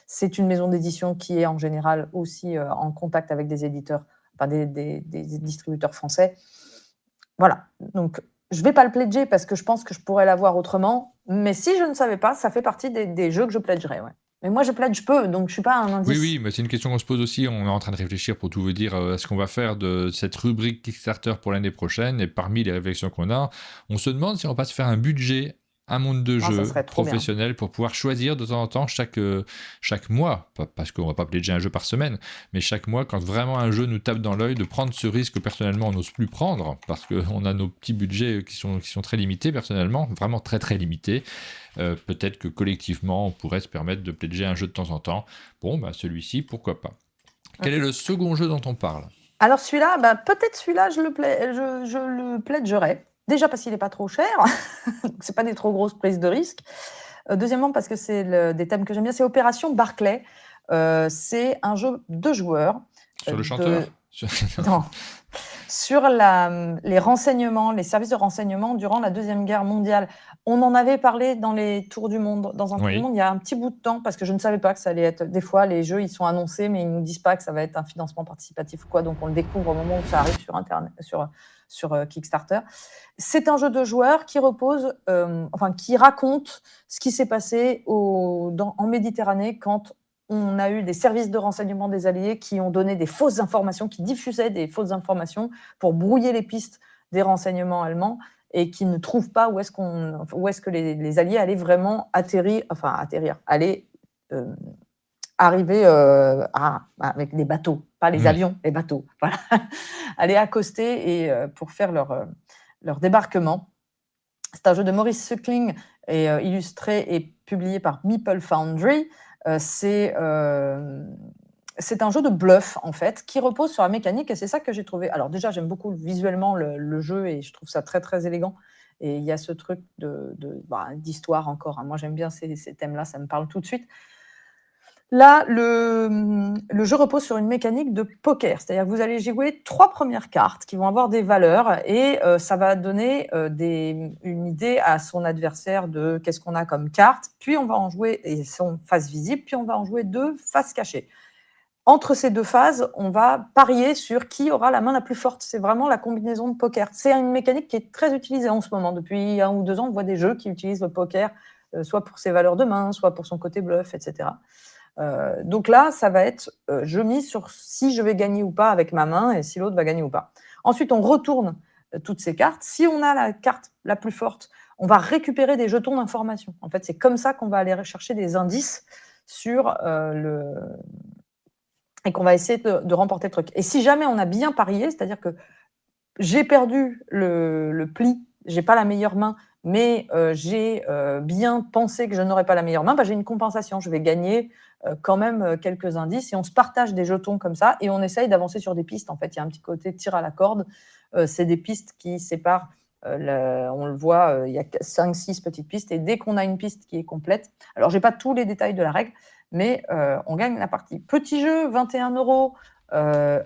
[SPEAKER 2] C'est une maison d'édition qui est en général aussi en contact avec des éditeurs, des distributeurs français. Voilà. Donc, je ne vais pas le pledger parce que je pense que je pourrais l'avoir autrement. Mais si je ne savais pas, ça fait partie des jeux que je pledgerais. Ouais. Mais moi, je pledge peu, donc je ne suis pas un indice.
[SPEAKER 1] Oui, mais c'est une question qu'on se pose aussi. On est en train de réfléchir, pour tout vous dire, à ce qu'on va faire de cette rubrique Kickstarter pour l'année prochaine. Et parmi les réflexions qu'on a, on se demande si on va pas se faire un budget, un monde de jeu professionnel pour pouvoir choisir de temps en temps chaque mois, parce qu'on va pas pledger un jeu par semaine, mais chaque mois, quand vraiment un jeu nous tape dans l'œil, de prendre ce risque que personnellement on n'ose plus prendre, parce qu'on a nos petits budgets qui sont très limités personnellement, vraiment très très limités. Peut-être que collectivement on pourrait se permettre de pledger un jeu de temps en temps. Bon, celui-ci, pourquoi pas. Quel est le second jeu dont on parle?
[SPEAKER 2] Alors celui-là, peut-être celui-là, je le pledgerai. Déjà parce qu'il n'est pas trop cher, c'est pas des trop grosses prises de risque. Deuxièmement parce que c'est des thèmes que j'aime bien, c'est Opération Barclay. C'est un jeu de joueurs.
[SPEAKER 1] Sur le chanteur
[SPEAKER 2] Non. Sur les renseignements, les services de renseignement durant la Deuxième Guerre mondiale. On en avait parlé dans les Tours du Monde, dans un Tour du Monde, il y a un petit bout de temps, parce que je ne savais pas que ça allait être... Des fois, les jeux, ils sont annoncés, mais ils ne nous disent pas que ça va être un financement participatif ou quoi, donc on le découvre au moment où ça arrive sur Internet, sur Kickstarter. C'est un jeu de joueurs qui repose, qui raconte ce qui s'est passé en Méditerranée quand on a eu des services de renseignement des Alliés qui ont donné des fausses informations, qui diffusaient des fausses informations pour brouiller les pistes des renseignements allemands et qui ne trouvent pas où est-ce que les Alliés allaient vraiment arriver avec des bateaux, pas les avions, les bateaux, voilà. Aller accoster et pour faire leur débarquement. C'est un jeu de Maurice Suckling et illustré et publié par Meeple Foundry. C'est un jeu de bluff, en fait, qui repose sur la mécanique, et c'est ça que j'ai trouvé. Alors déjà, j'aime beaucoup visuellement le jeu, et je trouve ça très, très élégant. Et il y a ce truc d'histoire encore. Hein. Moi, j'aime bien ces thèmes-là, ça me parle tout de suite. Là, le jeu repose sur une mécanique de poker, c'est-à-dire que vous allez jouer 3 premières cartes qui vont avoir des valeurs et ça va donner une idée à son adversaire de qu'est-ce qu'on a comme carte, puis on va en jouer, et sont face visible, puis on va en jouer 2 faces cachées. Entre ces 2 phases, on va parier sur qui aura la main la plus forte. C'est vraiment la combinaison de poker. C'est une mécanique qui est très utilisée en ce moment. Depuis 1 ou 2 ans, on voit des jeux qui utilisent le poker, soit pour ses valeurs de main, soit pour son côté bluff, etc. Donc là, ça va être je mise sur si je vais gagner ou pas avec ma main et si l'autre va gagner ou pas. Ensuite, on retourne toutes ces cartes. Si on a la carte la plus forte, on va récupérer des jetons d'information. En fait, c'est comme ça qu'on va aller rechercher des indices sur et qu'on va essayer de remporter le truc. Et si jamais on a bien parié, c'est-à-dire que j'ai perdu le pli, j'ai pas la meilleure main, mais j'ai bien pensé que je n'aurais pas la meilleure main, bah, j'ai une compensation. Je vais gagner quand même quelques indices et on se partage des jetons comme ça et on essaye d'avancer sur des pistes. En fait, il y a un petit côté tir à la corde. C'est des pistes qui séparent. On le voit, il y a 5-6 petites pistes et dès qu'on a une piste qui est complète, alors j'ai pas tous les détails de la règle, mais on gagne la partie. Petit jeu, 21 €,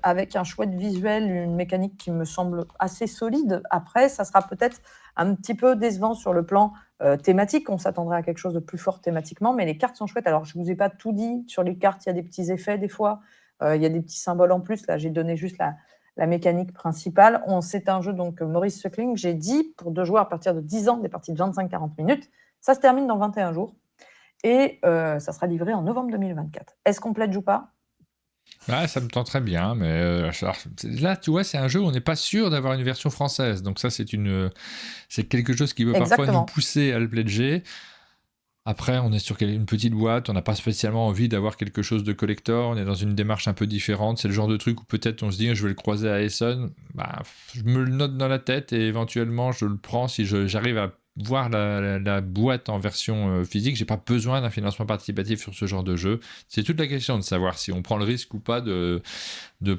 [SPEAKER 2] avec un chouette visuel, une mécanique qui me semble assez solide. Après, ça sera peut-être un petit peu décevant sur le plan thématique. On s'attendrait à quelque chose de plus fort thématiquement, mais les cartes sont chouettes. Alors, je ne vous ai pas tout dit. Sur les cartes, il y a des petits effets des fois. Il y a des petits symboles en plus. Là, j'ai donné juste la mécanique principale. C'est un jeu, donc, Maurice Suckling. J'ai dit, pour 2 joueurs à partir de 10 ans, des parties de 25-40 minutes. Ça se termine dans 21 jours. Et ça sera livré en novembre 2024. Est-ce qu'on pledge ou pas?
[SPEAKER 1] Ouais, ça me tente très bien, mais là, tu vois, c'est un jeu où on n'est pas sûr d'avoir une version française. Donc ça, c'est quelque chose qui peut parfois nous
[SPEAKER 2] Exactement.
[SPEAKER 1] pousser à le pledger. Après, on est sur une petite boîte, on n'a pas spécialement envie d'avoir quelque chose de collector, on est dans une démarche un peu différente. C'est le genre de truc où peut-être on se dit je vais le croiser à Essen, bah, je me le note dans la tête et éventuellement je le prends si j'arrive à voir la boîte en version physique. J'ai pas besoin d'un financement participatif sur ce genre de jeu. C'est toute la question de savoir si on prend le risque ou pas de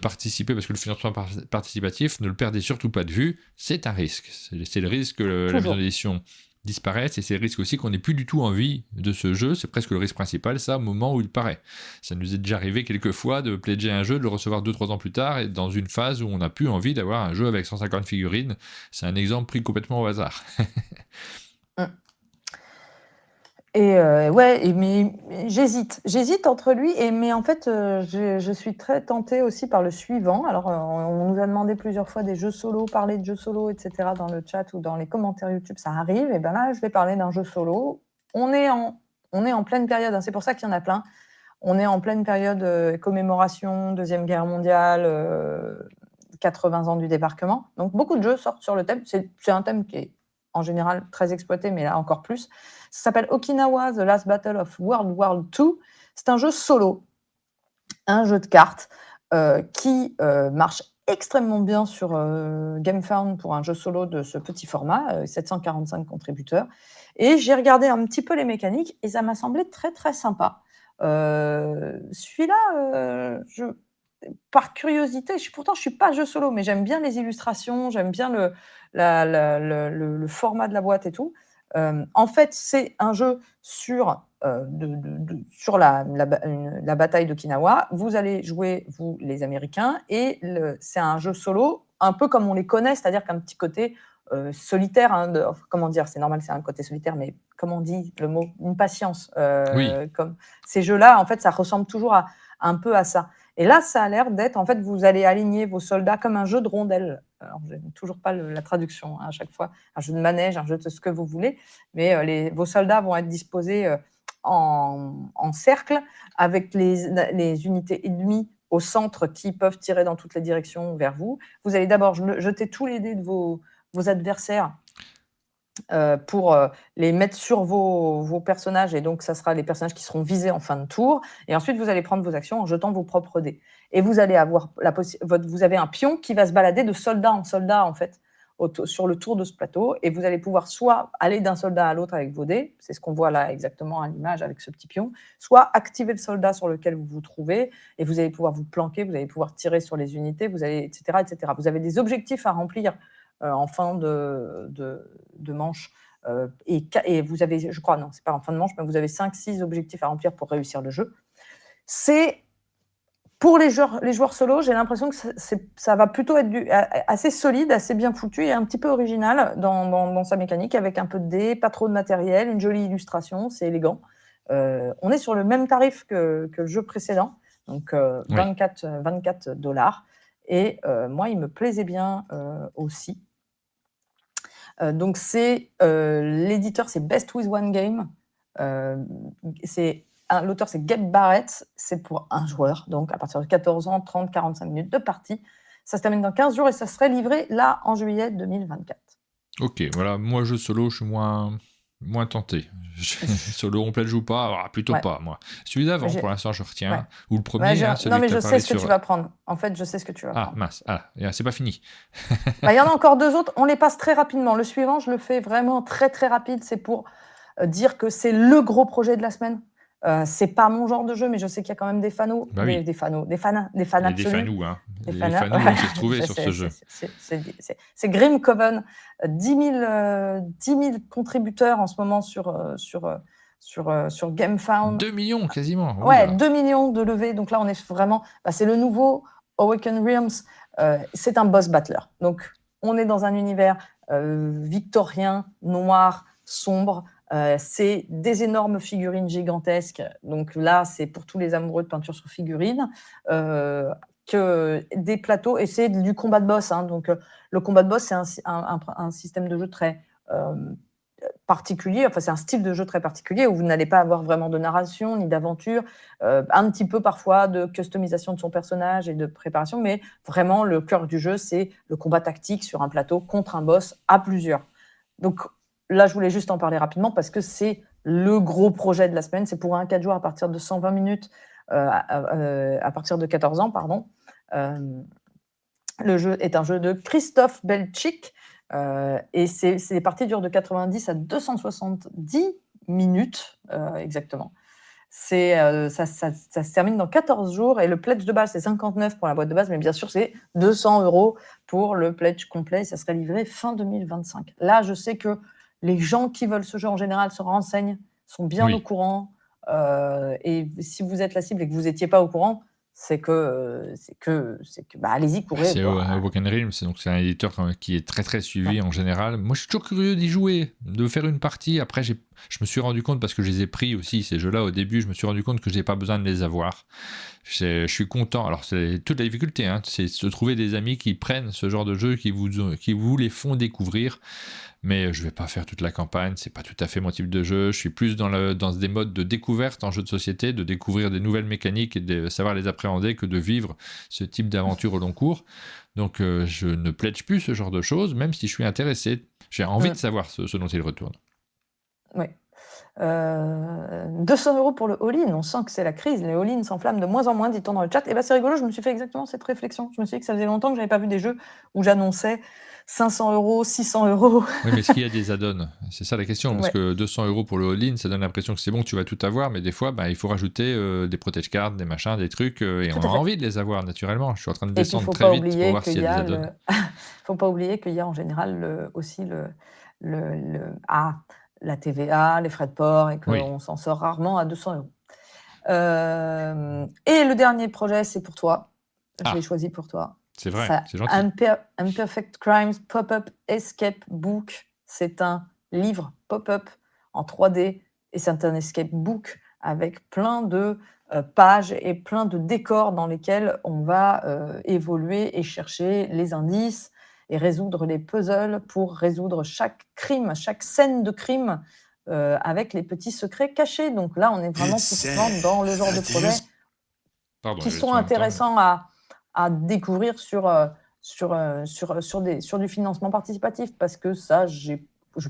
[SPEAKER 1] participer, parce que le financement participatif, ne le perdez surtout pas de vue, c'est un risque. C'est le risque que la maison d'édition disparaissent, et c'est le risque aussi qu'on n'ait plus du tout envie de ce jeu. C'est presque le risque principal, ça, au moment où il paraît. Ça nous est déjà arrivé quelques fois de pledger un jeu, de le recevoir 2-3 ans plus tard, et dans une phase où on n'a plus envie d'avoir un jeu avec 150 figurines. C'est un exemple pris complètement au hasard.
[SPEAKER 2] Et ouais, mais j'hésite entre lui mais en fait, je suis très tentée aussi par le suivant. Alors, on nous a demandé plusieurs fois des jeux solo, parler de jeux solo, et cetera, dans le chat ou dans les commentaires YouTube, ça arrive. Et ben là, je vais parler d'un jeu solo. On est en pleine période, hein, c'est pour ça qu'il y en a plein. On est en pleine période commémoration, Deuxième Guerre mondiale, 80 ans du débarquement. Donc, beaucoup de jeux sortent sur le thème. C'est un thème qui est en général très exploité, mais là encore plus. Ça s'appelle Okinawa The Last Battle of World War II. C'est un jeu solo, un jeu de cartes qui marche extrêmement bien sur GameFound pour un jeu solo de ce petit format, 745 contributeurs. Et j'ai regardé un petit peu les mécaniques et ça m'a semblé très très sympa. Celui-là, par curiosité, pourtant je suis pas jeu solo, mais j'aime bien les illustrations, j'aime bien le format de la boîte et tout. En fait, c'est un jeu sur la bataille d'Okinawa. Vous allez jouer, vous, les Américains, et c'est un jeu solo, un peu comme on les connaît, c'est-à-dire qu'un petit côté solitaire, hein, comment dire, c'est normal, c'est un côté solitaire, mais comment on dit le mot, une patience.
[SPEAKER 1] Oui.
[SPEAKER 2] Comme ces jeux-là, en fait, ça ressemble toujours un peu à ça. Et là, ça a l'air d'être, en fait, vous allez aligner vos soldats comme un jeu de rondelles. Alors, je n'ai toujours pas la traduction à chaque fois, un jeu de manège, un jeu de ce que vous voulez, mais vos soldats vont être disposés en cercle avec les unités ennemies au centre qui peuvent tirer dans toutes les directions vers vous. Vous allez d'abord jeter tous les dés de vos adversaires pour les mettre sur vos personnages, et donc ça sera les personnages qui seront visés en fin de tour. Et ensuite, vous allez prendre vos actions en jetant vos propres dés. Et vous allez avoir vous avez un pion qui va se balader de soldat en soldat, en fait, sur le tour de ce plateau. Et vous allez pouvoir soit aller d'un soldat à l'autre avec vos dés, c'est ce qu'on voit là exactement à l'image avec ce petit pion, soit activer le soldat sur lequel vous vous trouvez, et vous allez pouvoir vous planquer, vous allez pouvoir tirer sur les unités, etc., etc. Vous avez des objectifs à remplir en fin de manche. Et vous avez, je crois, non, c'est pas en fin de manche, mais vous avez 5-6 objectifs à remplir pour réussir le jeu. C'est pour les joueurs solo, j'ai l'impression que ça va plutôt être assez solide, assez bien foutu et un petit peu original dans sa mécanique, avec un peu de dés, pas trop de matériel, une jolie illustration, c'est élégant. On est sur le même tarif que le jeu précédent, donc 24 $. Et moi, il me plaisait bien aussi. Donc l'éditeur, c'est Best with One Game. L'auteur, c'est Gabe Barrett. C'est pour un joueur, donc à partir de 14 ans, 30-45 minutes de partie. Ça se termine dans 15 jours et ça serait livré là en juillet 2024.
[SPEAKER 1] Ok, voilà, moi jeu solo, je suis moins moins tenté. Sur le on-pledge ou pas, plutôt
[SPEAKER 2] Ouais.
[SPEAKER 1] pas, moi. Celui d'avant,
[SPEAKER 2] J'ai-
[SPEAKER 1] pour l'instant, je retiens.
[SPEAKER 2] ouais.
[SPEAKER 1] Ou le
[SPEAKER 2] Ouais,
[SPEAKER 1] premier,
[SPEAKER 2] non,
[SPEAKER 1] celui
[SPEAKER 2] mais
[SPEAKER 1] que tu
[SPEAKER 2] je
[SPEAKER 1] as
[SPEAKER 2] sais
[SPEAKER 1] parlé
[SPEAKER 2] ce que tu
[SPEAKER 1] sur...
[SPEAKER 2] vas prendre. En fait, je sais ce que tu vas
[SPEAKER 1] Ah,
[SPEAKER 2] prendre.
[SPEAKER 1] mince. Ah, c'est pas fini.
[SPEAKER 2] Bah, il y en a encore deux autres. On les passe très rapidement. Le suivant, je le fais vraiment très très rapide. C'est pour dire que c'est le gros projet de la semaine. C'est pas mon genre de jeu, mais je sais qu'il y a quand même des fanos,
[SPEAKER 1] Bah oui.
[SPEAKER 2] des fans
[SPEAKER 1] Il y a des
[SPEAKER 2] absolus.
[SPEAKER 1] fanous, hein.
[SPEAKER 2] Des
[SPEAKER 1] Les
[SPEAKER 2] fanas.
[SPEAKER 1] fanous vont s'y retrouver sur ce
[SPEAKER 2] C'est
[SPEAKER 1] jeu.
[SPEAKER 2] c'est Grim Coven. 10 000 contributeurs en ce moment sur GameFound.
[SPEAKER 1] 2 millions, quasiment.
[SPEAKER 2] Ouais,
[SPEAKER 1] Oula.
[SPEAKER 2] 2 millions de levées. Donc là, on est vraiment. C'est le nouveau Awaken Realms. C'est un boss battler. Donc, on est dans un univers victorien, noir, sombre. C'est des énormes figurines gigantesques. Donc là, c'est pour tous les amoureux de peinture sur figurines. Que des plateaux. Et c'est du combat de boss. Hein. Donc, le combat de boss, c'est un système de jeu très particulier, enfin c'est un style de jeu très particulier où vous n'allez pas avoir vraiment de narration ni d'aventure, un petit peu parfois de customisation de son personnage et de préparation, mais vraiment le cœur du jeu, c'est le combat tactique sur un plateau contre un boss à plusieurs. Donc là, je voulais juste en parler rapidement parce que c'est le gros projet de la semaine. C'est pour un 4 jours à partir de 120 minutes, à partir de 14 ans, pardon. Le jeu est un jeu de Christophe Belchik, et les parties durent de 90 à 270 minutes, exactement. Ça se termine dans 14 jours et le pledge de base, c'est 59 pour la boîte de base, mais bien sûr, c'est 200 € pour le pledge complet. Ça serait livré fin 2025. Là, je sais que les gens qui veulent ce jeu en général se renseignent, sont bien au courant. Et si vous êtes la cible et que vous n'étiez pas au courant, c'est que allez-y, courez.
[SPEAKER 1] C'est Awaken Realms, donc c'est un éditeur qui est très très suivi en général. Moi, je suis toujours curieux d'y jouer, de faire une partie. Après, je me suis rendu compte, parce que je les ai pris aussi, ces jeux-là, au début, je me suis rendu compte que je n'ai pas besoin de les avoir. Je suis content. Alors, c'est toute la difficulté, hein, c'est de se trouver des amis qui prennent ce genre de jeu, qui vous les font découvrir. Mais je vais pas faire toute la campagne, c'est pas tout à fait mon type de jeu. Je suis plus dans des modes de découverte en jeu de société, de découvrir des nouvelles mécaniques et de savoir les appréhender que de vivre ce type d'aventure au long cours. Donc je ne pledge plus ce genre de choses, même si je suis intéressé. J'ai envie de savoir ce dont il retourne.
[SPEAKER 2] Oui. 200 € pour le all-in, on sent que c'est la crise, les all-in s'enflamment de moins en moins, dit-on dans le chat. Et c'est rigolo, je me suis fait exactement cette réflexion. Je me suis dit que ça faisait longtemps que j'avais pas vu des jeux où j'annonçais 500 €, 600 €.
[SPEAKER 1] Oui, mais est-ce qu'il y a des add-ons? C'est ça la question, parce que 200 € pour le all-in, ça donne l'impression que c'est bon, que tu vas tout avoir, mais des fois, il faut rajouter des protège cards, des machins, des trucs, et on a envie de les avoir naturellement. Je suis en train de descendre très vite pour voir s'il y a des add-ons.
[SPEAKER 2] Faut pas oublier qu'il y a en général aussi la TVA, les frais de port, et qu'on s'en sort rarement à 200 €. Et le dernier projet, c'est pour toi. Je l'ai choisi pour toi.
[SPEAKER 1] C'est vrai, c'est gentil.
[SPEAKER 2] Imperfect Crimes Pop-up Escape Book. C'est un livre pop-up en 3D et c'est un escape book avec plein de pages et plein de décors dans lesquels on va évoluer et chercher les indices et résoudre les puzzles pour résoudre chaque crime, chaque scène de crime avec les petits secrets cachés. Donc là, on est vraiment dans le genre de projet qui sont intéressants à découvrir sur du financement participatif, parce que ça, je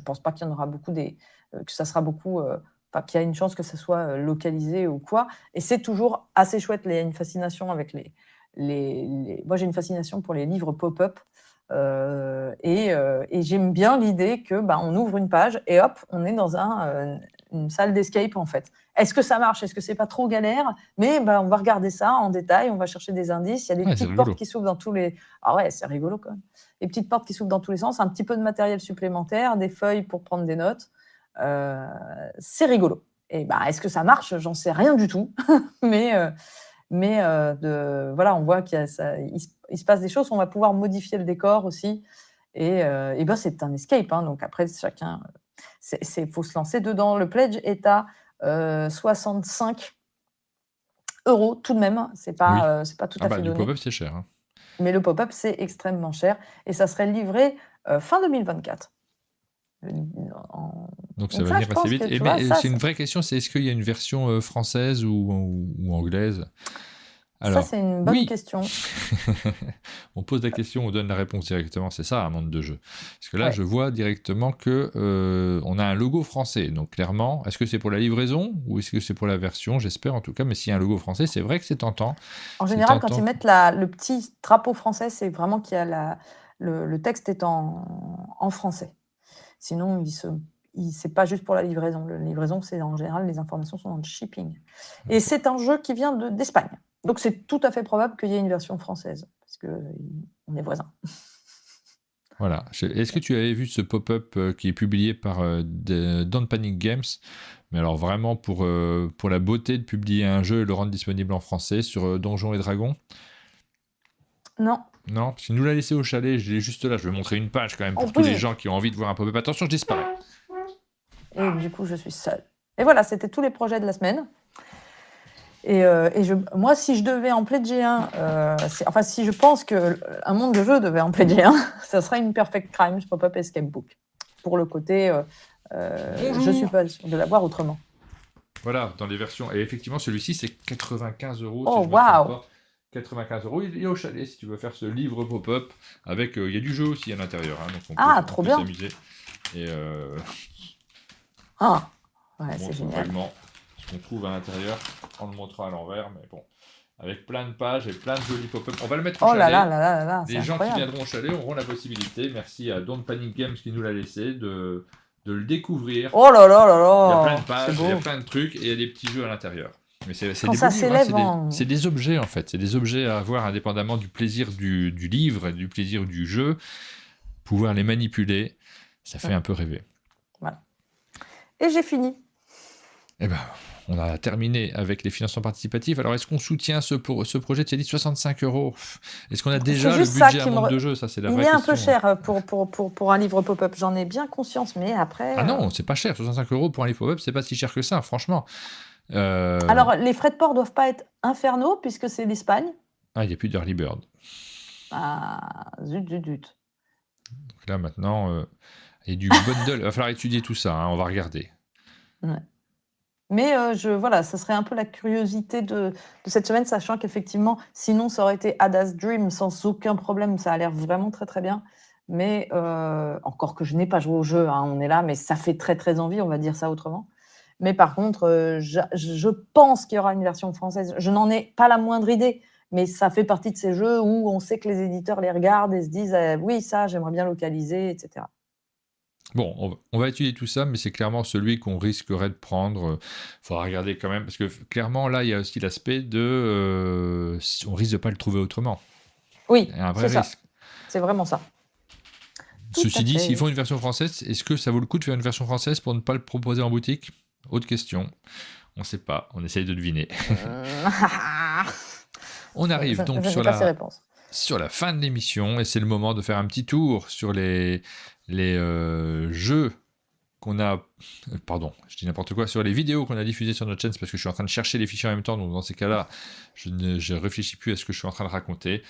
[SPEAKER 2] pense pas qu'il y en aura beaucoup que ça sera beaucoup, qu'il y a une chance que ça soit localisé ou quoi. Et c'est toujours assez chouette. Il y a une fascination avec moi, j'ai une fascination pour les livres pop-up. Et j'aime bien l'idée que on ouvre une page et hop, on est dans une salle d'escape en fait. Est-ce que ça marche? Est-ce que c'est pas trop galère? Mais on va regarder ça en détail, on va chercher des indices. Il y a des petites portes qui s'ouvrent dans tous les... Ah ouais, c'est rigolo quand même. Les petites portes qui s'ouvrent dans tous les sens, un petit peu de matériel supplémentaire, des feuilles pour prendre des notes. C'est rigolo. Et est-ce que ça marche? J'en sais rien du tout. Mais voilà, on voit qu'il se passe des choses. On va pouvoir modifier le décor aussi. Et c'est un escape. Hein, donc après, chacun... faut se lancer dedans. Le pledge est à 65 € tout de même. C'est pas tout à fait donné.
[SPEAKER 1] Le pop-up, c'est cher. Hein.
[SPEAKER 2] Mais le pop-up, c'est extrêmement cher. Et ça serait livré fin 2024.
[SPEAKER 1] Donc ça va venir assez vite. Mais c'est une vraie question, c'est est-ce qu'il y a une version française ou anglaise?
[SPEAKER 2] Ça,
[SPEAKER 1] Alors,
[SPEAKER 2] c'est une bonne
[SPEAKER 1] oui,
[SPEAKER 2] question.
[SPEAKER 1] on pose la question, on donne la réponse directement, c'est ça un monde de jeu. Parce que là,
[SPEAKER 2] Ouais.
[SPEAKER 1] je vois directement que on a un logo français. Donc clairement, est-ce que c'est pour la livraison ou est-ce que c'est pour la version? J'espère en tout cas, mais s'il y a un logo français, c'est vrai que c'est tentant.
[SPEAKER 2] En
[SPEAKER 1] C'est
[SPEAKER 2] général, quand ils
[SPEAKER 1] tentant.
[SPEAKER 2] mettent le petit drapeau français, c'est vraiment qu'il y a le texte est en français. Sinon, c'est pas juste pour la livraison. La livraison, c'est en général, les informations sont dans le shipping. Et c'est un jeu qui vient d'Espagne. Donc, c'est tout à fait probable qu'il y ait une version française, parce qu'on est voisins.
[SPEAKER 1] Voilà. Est-ce que tu avais vu ce pop-up qui est publié par Don't Panic Games? Mais alors vraiment pour la beauté de publier un jeu et le rendre disponible en français sur Donjons et Dragons?
[SPEAKER 2] Non.
[SPEAKER 1] Non, parce qu'il nous l'a laissé au chalet, je l'ai juste là, je vais montrer une page quand même pour
[SPEAKER 2] Oh
[SPEAKER 1] tous les
[SPEAKER 2] oui.
[SPEAKER 1] gens qui ont envie de voir un pop-up. Attention, je disparais.
[SPEAKER 2] Et du coup, je suis seule. Et voilà, c'était tous les projets de la semaine. Et moi, si je devais en pledger un, enfin, si je pense qu'un monde de jeu devait en pledger un, ça serait une Perfect Crimes Pop-Up Escape Book. Pour le côté, je suis pas sûre de l'avoir autrement.
[SPEAKER 1] Voilà, dans les versions. Et effectivement, celui-ci, c'est 95 €.
[SPEAKER 2] Oh,
[SPEAKER 1] Si je me trompe
[SPEAKER 2] waouh!
[SPEAKER 1] pas. 95 €. Il est au chalet si tu veux faire ce livre pop-up. Avec, il y a du jeu aussi à l'intérieur. Hein, donc on
[SPEAKER 2] Trop
[SPEAKER 1] peut
[SPEAKER 2] bien.
[SPEAKER 1] s'amuser. Et
[SPEAKER 2] Ah, ouais,
[SPEAKER 1] on
[SPEAKER 2] c'est
[SPEAKER 1] montre
[SPEAKER 2] génial.
[SPEAKER 1] vaguement ce qu'on trouve à l'intérieur en le montrant à l'envers. Mais bon, avec plein de pages et plein de jolis pop-up. On va le mettre au
[SPEAKER 2] Oh
[SPEAKER 1] chalet.
[SPEAKER 2] là là là là là, c'est
[SPEAKER 1] Les gens qui
[SPEAKER 2] incroyable.
[SPEAKER 1] viendront au chalet auront la possibilité, merci à Don't Panic Games qui nous l'a laissé, de le découvrir.
[SPEAKER 2] Oh là là
[SPEAKER 1] Il y a
[SPEAKER 2] là
[SPEAKER 1] plein
[SPEAKER 2] là,
[SPEAKER 1] de pages,
[SPEAKER 2] c'est
[SPEAKER 1] il y a
[SPEAKER 2] beau.
[SPEAKER 1] plein de trucs et il y a des petits jeux à l'intérieur. Mais c'est
[SPEAKER 2] Quand
[SPEAKER 1] des
[SPEAKER 2] ça
[SPEAKER 1] beaux livres,
[SPEAKER 2] s'élève
[SPEAKER 1] c'est des objets en fait. C'est des objets à avoir indépendamment du plaisir du livre et du plaisir du jeu. Pouvoir les manipuler, ça fait un peu rêver.
[SPEAKER 2] Voilà. Et j'ai fini.
[SPEAKER 1] Eh ben, on a terminé avec les financements participatifs. Alors, est-ce qu'on soutient ce projet? Tu as dit 65 €. Est-ce qu'on a déjà le
[SPEAKER 2] juste ça
[SPEAKER 1] budget à
[SPEAKER 2] qui
[SPEAKER 1] monde de jeu? Ça, c'est la
[SPEAKER 2] Il
[SPEAKER 1] vraie
[SPEAKER 2] est un
[SPEAKER 1] question.
[SPEAKER 2] peu cher pour un livre pop-up, j'en ai bien conscience, mais après...
[SPEAKER 1] Ah non, c'est pas cher. 65 € pour un livre pop-up, c'est pas si cher que ça, franchement.
[SPEAKER 2] Alors, les frais de port doivent pas être infernaux, puisque c'est l'Espagne.
[SPEAKER 1] Ah, il n'y a plus d'early bird.
[SPEAKER 2] Ah, zut, zut, zut.
[SPEAKER 1] Donc là, maintenant, il y a du bundle. Il va falloir étudier tout ça, hein, on va regarder.
[SPEAKER 2] Ouais. Mais voilà, ça serait un peu la curiosité de cette semaine, sachant qu'effectivement, sinon, ça aurait été Ada's Dream sans aucun problème. Ça a l'air vraiment très, très bien. Mais encore que je n'ai pas joué au jeu, hein, on est là, mais ça fait très, très envie, on va dire ça autrement. Mais par contre, je pense qu'il y aura une version française. Je n'en ai pas la moindre idée, mais ça fait partie de ces jeux où on sait que les éditeurs les regardent et se disent oui, ça, j'aimerais bien localiser, etc.
[SPEAKER 1] Bon, on va étudier tout ça, mais c'est clairement celui qu'on risquerait de prendre. Il faudra regarder quand même, parce que clairement, là, il y a aussi l'aspect de... on risque de pas le trouver autrement.
[SPEAKER 2] Oui,
[SPEAKER 1] Il y a un vrai
[SPEAKER 2] c'est
[SPEAKER 1] risque.
[SPEAKER 2] ça. C'est vraiment ça.
[SPEAKER 1] Ceci dit, s'ils font une version française, est-ce que ça vaut le coup de faire une version française pour ne pas le proposer en boutique? Autre question. On ne sait pas, on essaye de deviner. On arrive donc sur la fin de l'émission, et c'est le moment de faire un petit tour sur les jeux qu'on a... Pardon, je dis n'importe quoi. Sur les vidéos qu'on a diffusées sur notre chaîne, c'est parce que je suis en train de chercher les fichiers en même temps, donc dans ces cas-là, je ne réfléchis plus à ce que je suis en train de raconter.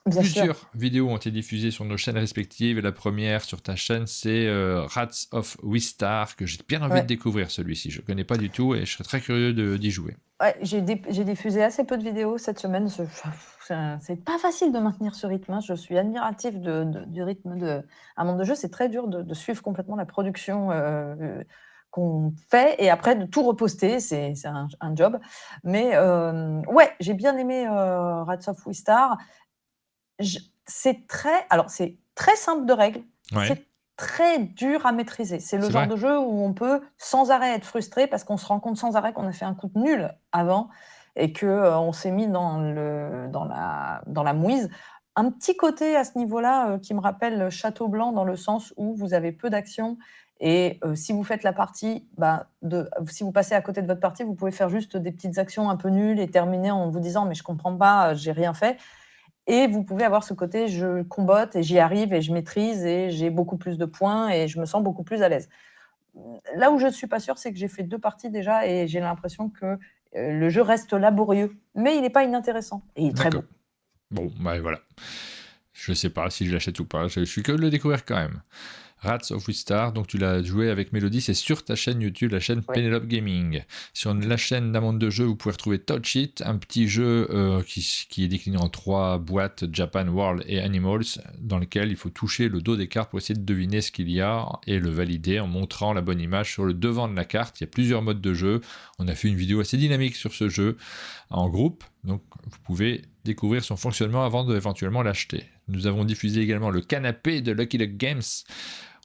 [SPEAKER 1] Plusieurs vidéos ont été diffusées sur nos chaînes respectives, et la première sur ta chaîne, c'est Rats of Wistar, que j'ai bien envie de découvrir celui-ci. Je ne connais pas du tout et je serais très curieux d'y jouer.
[SPEAKER 2] Ouais, j'ai diffusé assez peu de vidéos cette semaine. C'est pas facile de maintenir ce rythme. Hein. Je suis admirative du rythme d'un monde de jeu. C'est très dur de suivre complètement la production qu'on fait et après de tout reposter. C'est un job. Mais ouais, j'ai bien aimé Rats of Wistar. C'est très simple de règles.
[SPEAKER 1] Ouais.
[SPEAKER 2] C'est très dur à maîtriser. C'est le genre de jeu où on peut sans arrêt être frustré parce qu'on se rend compte sans arrêt qu'on a fait un coup de nul avant et qu'on s'est mis dans la mouise. Un petit côté à ce niveau-là qui me rappelle Château Blanc dans le sens où vous avez peu d'action et si vous faites la partie, si vous passez à côté de votre partie, vous pouvez faire juste des petites actions un peu nulles et terminer en vous disant « mais je comprends pas, j'ai rien fait ». Et vous pouvez avoir ce côté, je combotte et j'y arrive et je maîtrise et j'ai beaucoup plus de points et je me sens beaucoup plus à l'aise. Là où je ne suis pas sûre, c'est que j'ai fait 2 parties déjà et j'ai l'impression que le jeu reste laborieux, mais il n'est pas inintéressant et il est très beau.
[SPEAKER 1] Bon, voilà. Je ne sais pas si je l'achète ou pas, je suis curieux de le découvrir quand même. Rats of Wistar, donc tu l'as joué avec Mélodie, c'est sur ta chaîne YouTube, la chaîne
[SPEAKER 2] Oui.
[SPEAKER 1] Penelope Gaming. Sur la chaîne d'Amande de jeux, vous pouvez retrouver Touch It, un petit jeu qui est décliné en 3 boîtes, Japan, World et Animals, dans lequel il faut toucher le dos des cartes pour essayer de deviner ce qu'il y a et le valider en montrant la bonne image sur le devant de la carte. Il y a plusieurs modes de jeu. On a fait une vidéo assez dynamique sur ce jeu en groupe, donc vous pouvez découvrir son fonctionnement avant d'éventuellement l'acheter. Nous avons diffusé également le canapé de Lucky Luck Games.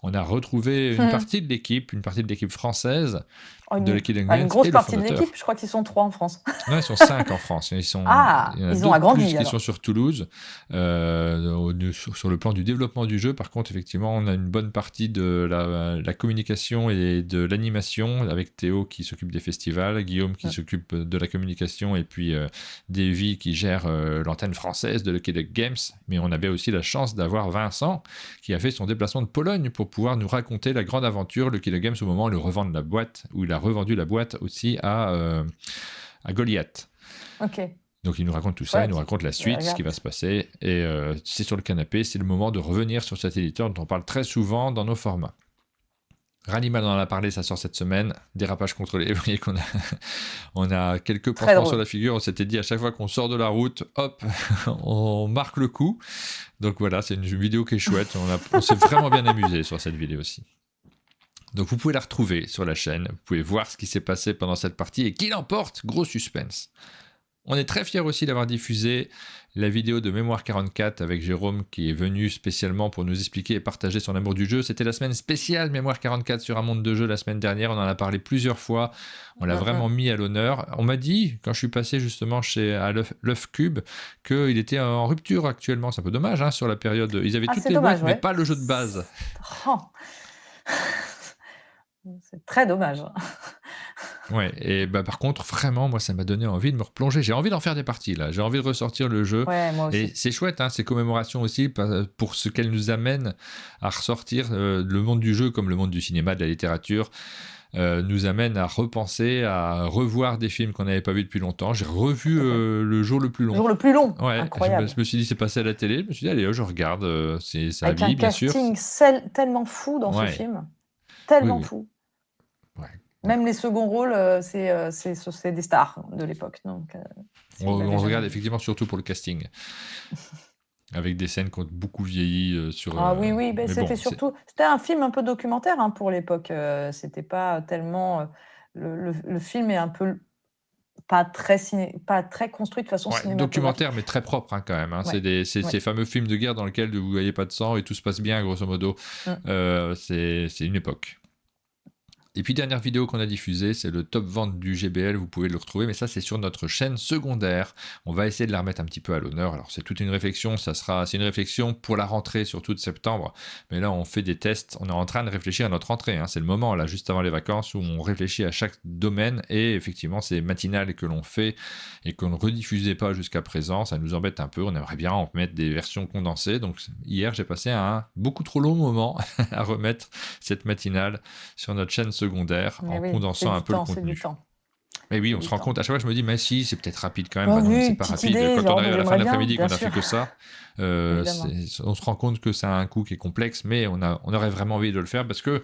[SPEAKER 1] On a retrouvé une partie de l'équipe française de Lucky Luck Games.
[SPEAKER 2] Une grosse partie de l'équipe, je crois qu'ils sont 3 en France.
[SPEAKER 1] Non, ils sont 5 en France. Ils
[SPEAKER 2] ont agrandi.
[SPEAKER 1] Ils sont sur Toulouse. Sur le plan du développement du jeu, par contre, effectivement, on a une bonne partie de la communication et de l'animation, avec Théo qui s'occupe des festivals, Guillaume qui s'occupe de la communication, et puis Davy qui gère l'antenne française de Lucky Luck Games. Mais on avait aussi la chance d'avoir Vincent qui a fait son déplacement de Pologne pour pouvoir nous raconter la grande aventure Lucky Luck Games au moment où il revend la boîte, où il a revendu la boîte aussi à Goliath.
[SPEAKER 2] Ok.
[SPEAKER 1] Donc il nous raconte tout ça, il nous raconte la suite, ce qui va se passer, et c'est sur le canapé, c'est le moment de revenir sur cet éditeur dont on parle très souvent dans nos formats. Ranimal en a parlé, ça sort cette semaine, dérapage contrôlé, vous voyez on a quelques pansements sur la figure, on s'était dit à chaque fois qu'on sort de la route, hop, on marque le coup. Donc voilà, c'est une vidéo qui est chouette, on s'est vraiment bien amusé sur cette vidéo aussi. Donc vous pouvez la retrouver sur la chaîne, vous pouvez voir ce qui s'est passé pendant cette partie et qui l'emporte, gros suspense. On est très fiers aussi d'avoir diffusé la vidéo de Mémoire 44 avec Jérôme qui est venu spécialement pour nous expliquer et partager son amour du jeu. C'était la semaine spéciale Mémoire 44 sur un monde de jeu la semaine dernière, on en a parlé plusieurs fois, on l'a vraiment mis à l'honneur. On m'a dit, quand je suis passé justement à l'œuf Cube, qu'il était en rupture actuellement, c'est un peu dommage sur la période, ils avaient toutes les boîtes mais pas le jeu de base.
[SPEAKER 2] Oh. C'est très dommage.
[SPEAKER 1] Ouais, et par contre, vraiment, moi, ça m'a donné envie de me replonger. J'ai envie d'en faire des parties, là. J'ai envie de ressortir le jeu.
[SPEAKER 2] Ouais, moi aussi.
[SPEAKER 1] Et c'est chouette, ces commémorations aussi, pour ce qu'elles nous amènent à ressortir le monde du jeu comme le monde du cinéma, de la littérature. Nous amène à repenser, à revoir des films qu'on n'avait pas vus depuis longtemps. J'ai revu Le jour le plus long.
[SPEAKER 2] Le jour le plus long,
[SPEAKER 1] ouais,
[SPEAKER 2] incroyable.
[SPEAKER 1] Je me suis dit, c'est passé à la télé. Je me suis dit, allez, je regarde. C'est ça
[SPEAKER 2] avec
[SPEAKER 1] vie, bien sûr.
[SPEAKER 2] Avec un casting tellement fou dans ce film. Tellement fou.
[SPEAKER 1] Ouais.
[SPEAKER 2] Même les seconds rôles, c'est des stars de l'époque. Donc,
[SPEAKER 1] on regarde effectivement surtout pour le casting. Avec des scènes qui ont beaucoup vieilli sur...
[SPEAKER 2] oui, c'était surtout... C'était un film un peu documentaire pour l'époque. C'était pas tellement... Le film est un peu... Pas très construit de façon cinématographique.
[SPEAKER 1] Documentaire, mais très propre quand même. C'est ces fameux films de guerre dans lesquels vous ne voyez pas de sang et tout se passe bien, grosso modo. C'est une époque. Et puis, dernière vidéo qu'on a diffusée, c'est le top vente du GBL. Vous pouvez le retrouver, mais ça, c'est sur notre chaîne secondaire. On va essayer de la remettre un petit peu à l'honneur. Alors, c'est toute une réflexion. C'est une réflexion pour la rentrée, surtout de septembre. Mais là, on fait des tests. On est en train de réfléchir à notre rentrée. C'est le moment, là, juste avant les vacances, où on réfléchit à chaque domaine. Et effectivement, ces matinales que l'on fait et qu'on ne rediffusait pas jusqu'à présent, ça nous embête un peu. On aimerait bien en mettre des versions condensées. Donc, hier, j'ai passé un beaucoup trop long moment à remettre cette matinale sur notre chaîne secondaire en condensant un peu le contenu. Mais oui, on se rend compte, à chaque fois je me dis, mais si, c'est peut-être rapide quand même. Non, c'est pas rapide. Quand on arrive à la fin de l'après-midi, qu'on n'a fait que ça, on se rend compte que ça a un coût qui est complexe, mais on aurait vraiment envie de le faire parce que,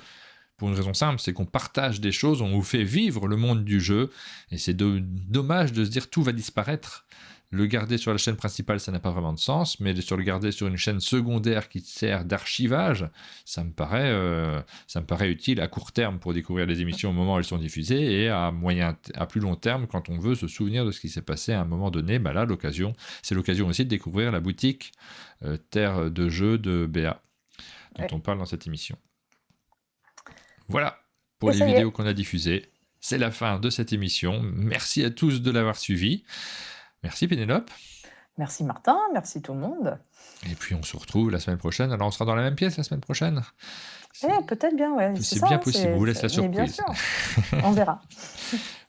[SPEAKER 1] pour une raison simple, c'est qu'on partage des choses, on vous fait vivre le monde du jeu, et c'est dommage de se dire tout va disparaître. Le garder sur la chaîne principale, ça n'a pas vraiment de sens, mais le garder sur une chaîne secondaire qui sert d'archivage, ça me paraît utile à court terme pour découvrir les émissions au moment où elles sont diffusées, et à plus long terme, quand on veut se souvenir de ce qui s'est passé à un moment donné, là, c'est l'occasion aussi de découvrir la boutique Terre de Jeux de BA, dont on parle dans cette émission. Voilà pour les vidéos qu'on a diffusées. C'est la fin de cette émission. Merci à tous de l'avoir suivi. Merci Pénélope.
[SPEAKER 2] Merci Martin, merci tout le monde.
[SPEAKER 1] Et puis on se retrouve la semaine prochaine. Alors on sera dans la même pièce la semaine prochaine.
[SPEAKER 2] Peut-être bien, ouais.
[SPEAKER 1] C'est bien possible, on vous laisse la surprise.
[SPEAKER 2] Bien sûr. On verra.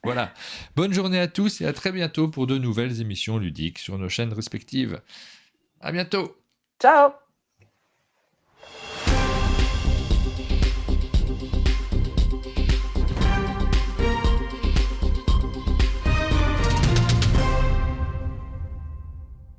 [SPEAKER 1] Voilà. Bonne journée à tous et à très bientôt pour de nouvelles émissions ludiques sur nos chaînes respectives. À bientôt.
[SPEAKER 2] Ciao.